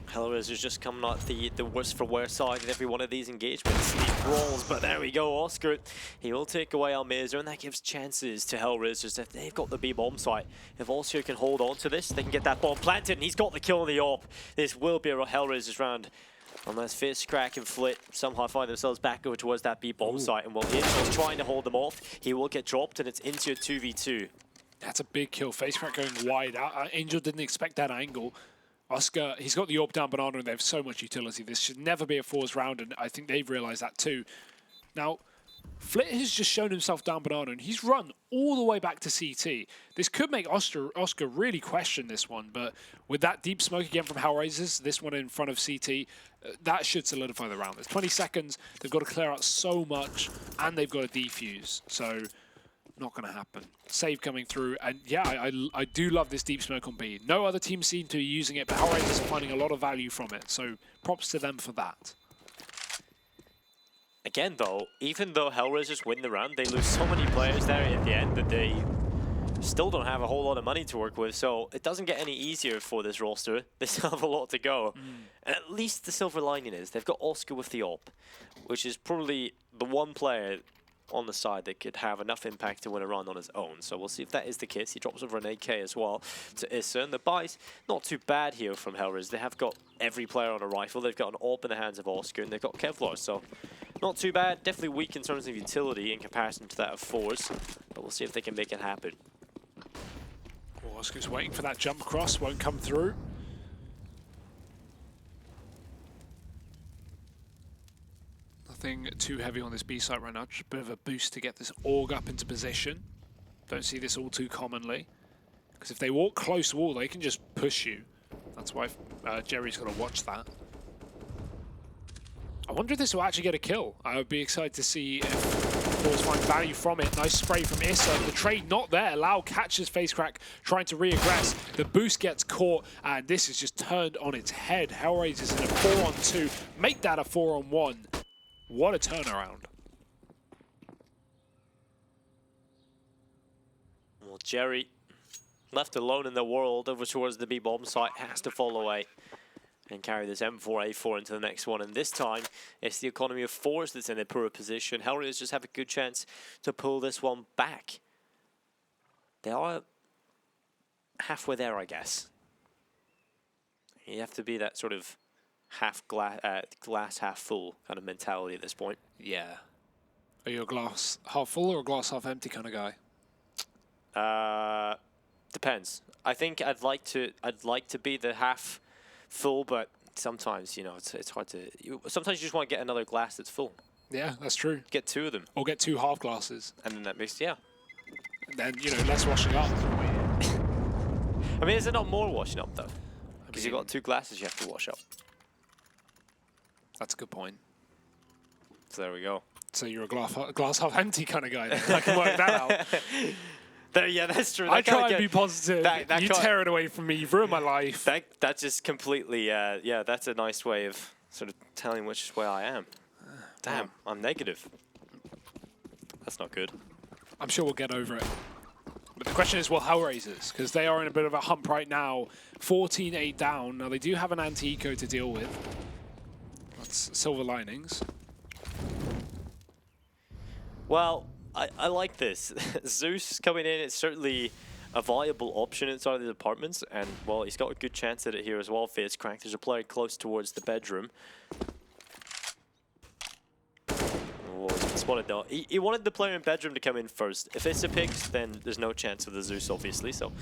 HellRaisers just coming out the worst for wear side in every one of these engagements. Deep brawls, but there we go, Oscar. He will take away Almeza, and that gives chances to HellRaisers if they've got the B bomb site. If Oscar can hold on to this, they can get that bomb planted, and he's got the kill on the AWP. This will be a HellRaisers round. Unless Face Crack and Flit somehow find themselves back over towards that B bomb site, and while Angel's trying to hold them off, he will get dropped, and it's into a 2v2. That's a big kill. Face Crack going wide out. Angel didn't expect that angle. Oscar, he's got the AWP down Banana, and they have so much utility. This should never be a forZe round, and I think they've realized that too. Now, Flit has just shown himself down Banana, and he's run all the way back to CT. This could make Oscar really question this one, but with that deep smoke again from HellRaisers, this one in front of CT, that should solidify the round. There's 20 seconds, they've got to clear out so much, and they've got to defuse, so not going to happen. Save coming through, and yeah, I do love this deep smoke on B. No other team seem to be using it, but HellRaisers are finding a lot of value from it, so props to them for that. Again though, even though HellRaisers win the round, they lose so many players there at the end that they still don't have a whole lot of money to work with, so it doesn't get any easier for this roster. They still have a lot to go. And at least the silver lining is they've got Oscar with the AWP, which is probably the one player on the side that could have enough impact to win a round on his own. So we'll see if that is the case. He drops over an AK as well to Issa, and the buy's not too bad here from HellRaisers. They have got every player on a rifle. They've got an AWP in the hands of Oscar, and they've got Kevlar, so not too bad. Definitely weak in terms of utility in comparison to that of forZe, but we'll see if they can make it happen. Oh, Oscar's waiting for that jump across, won't come through. Nothing too heavy on this B site right now, just a bit of a boost to get this AUG up into position. Don't see this all too commonly, because if they walk close wall, they can just push you. That's why Jerry's got to watch that. I wonder if this will actually get a kill. I would be excited to see if forZe find value from it. Nice spray from Issa. The trade not there. Lau catches Face Crack, trying to re-aggress. The boost gets caught, and this is just turned on its head. HellRaisers in a 4-on-2. Make that a 4-on-1. What a turnaround. Well, Jerry, left alone in the world over towards the B-bomb site, has to fall away and carry this M4A4 into the next one. And this time, it's the economy of forZe that's in a poorer position. HellRaisers just have a good chance to pull this one back. They are halfway there, I guess. You have to be that sort of half glass half full kind of mentality at this point. Yeah. Are you a glass half full or a glass half empty kind of guy? Depends. I think I'd like to be the half full, but sometimes, you know, it's hard to. Sometimes you just want to get another glass that's full. Yeah, that's true. Get two of them. Or get two half glasses. And then that makes, yeah. And then, you know, less washing up. I mean, is it not more washing up though? Because you've got two glasses you have to wash up. That's a good point. So there we go. So you're a glass half empty kind of guy then. I can work that out. Yeah, that's true. I try and be positive. You tear it away from me. You've ruined my life. That just completely, yeah, that's a nice way of sort of telling which way I am. Damn, I'm negative. That's not good. I'm sure we'll get over it. But the question is, well, HellRaisers, because they are in a bit of a hump right now. 14-8 down. Now, they do have an anti-eco to deal with. That's silver linings. Well, I like this. Zeus coming in, it's certainly a viable option inside of the apartments, and, well, he's got a good chance at it here as well. Face Crack, there's a player close towards the bedroom. Oh, he's spotted though. He wanted the player in bedroom to come in first. If it's a pick, then there's no chance of the Zeus, obviously, so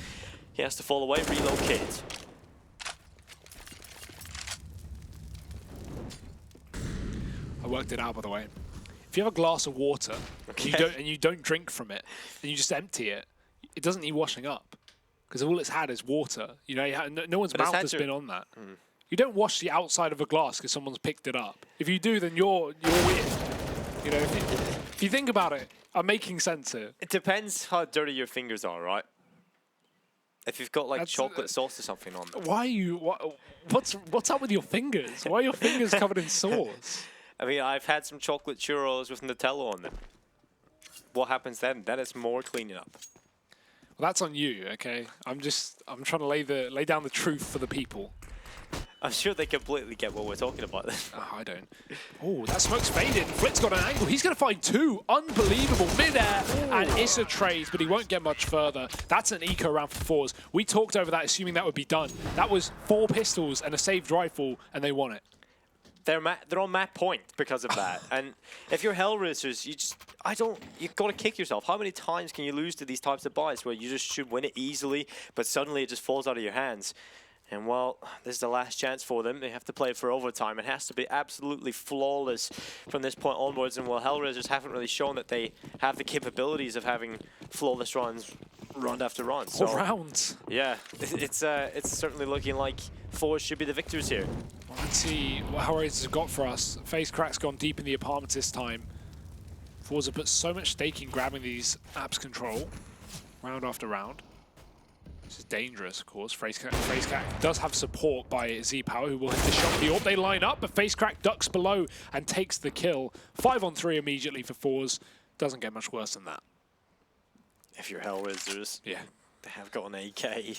he has to fall away, relocate. I worked it out, by the way. If you have a glass of water and you don't drink from it, and you just empty it, it doesn't need washing up because all it's had is water. You know, no one's mouth has been on that. You don't wash the outside of a glass because someone's picked it up. If you do, then you're weird. You know, if you think about it, I'm making sense here. It depends how dirty your fingers are, right? If you've got like chocolate sauce or something on them. Why are you? What's up with your fingers? Why are your fingers covered in sauce? I mean, I've had some chocolate churros with Nutella on them. What happens then? Then it's more cleaning up. Well, that's on you, okay? I'm trying to lay down the truth for the people. I'm sure they completely get what we're talking about then. Oh, I don't. Oh, that smoke's faded. Flit's got an angle. He's going to find two. Unbelievable. Mid-air. And Issa trades, but he won't get much further. That's an eco round for forZe. We talked over that, assuming that would be done. That was 4 pistols and a saved rifle, and they won it. They're on map point because of that. And if you're HellRaisers, you've got to kick yourself. How many times can you lose to these types of buys where you just should win it easily, but suddenly it just falls out of your hands? And, well, this is the last chance for them. They have to play it for overtime. It has to be absolutely flawless from this point onwards. And, well, HellRaisers haven't really shown that they have the capabilities of having flawless runs round after round. So, rounds. Yeah, it's certainly looking like forZe should be the victors here. Well, let's see what HellRaisers have got for us. FaceCrack's gone deep in the apartments this time. forZe have put so much stake in grabbing these apps control round after round. This is dangerous, of course. FaceCrack does have support by Z-Power, who will hit the shot. The AWP, they line up, but FaceCrack ducks below and takes the kill. 5-on-3 immediately for forZe. Doesn't get much worse than that. If you're HellRaisers, yeah, they have got an AK.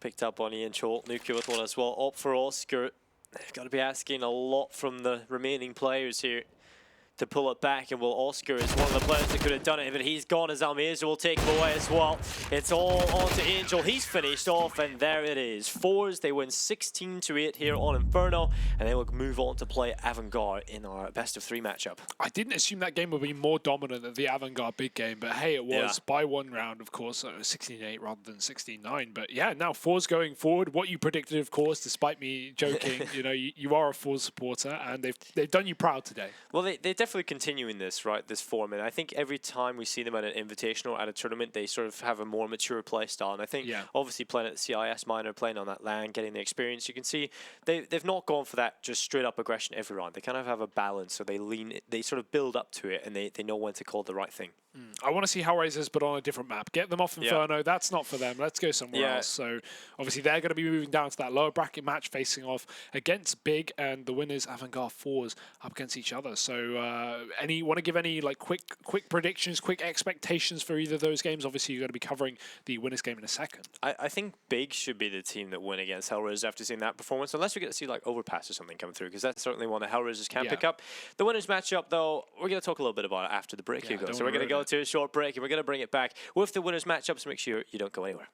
Picked up on Ian Chalk, Nuka with one as well. Up for Oscar. They've got to be asking a lot from the remaining players here to pull it back, and well, Oscar is one of the players that could have done it, but he's gone as Almirza will take him away as well. It's all on to Angel. He's finished off, and there it is. forZe, they win 16-8 here on Inferno, and they will move on to play Avantgarde in our best-of-3 matchup. I didn't assume that game would be more dominant than the Avantgarde big game, but hey, it was by 1 round, of course. So it was 16-8 rather than 16-9. But yeah, now forZe going forward. What you predicted, of course, despite me joking, you know, you are a forZe supporter, and they've done you proud today. Well, they definitely continuing this, right, this form, and I think every time we see them at an invitational, at a tournament, they sort of have a more mature play style, and I think obviously playing at the CIS minor, playing on that LAN, getting the experience, you can see they've not gone for that just straight up aggression every round. They kind of have a balance, so they sort of build up to it, and they know when to call the right thing. I want to see HellRaisers, but on a different map. Get them off Inferno. That's not for them. Let's go somewhere else. So obviously they're going to be moving down to that lower bracket match, facing off against Big, and the winners Avantgarde forZe up against each other. So want to give any like quick predictions, quick expectations for either of those games? Obviously, you're going to be covering the winners game in a second. I think Big should be the team that win against HellRaisers after seeing that performance, unless we get to see like Overpass or something come through, because that's certainly one that HellRaisers can pick up. The winners matchup, though, we're going to talk a little bit about it after the break. So we're going to go to a short break, and we're going to bring it back with the winners matchup, so make sure you don't go anywhere.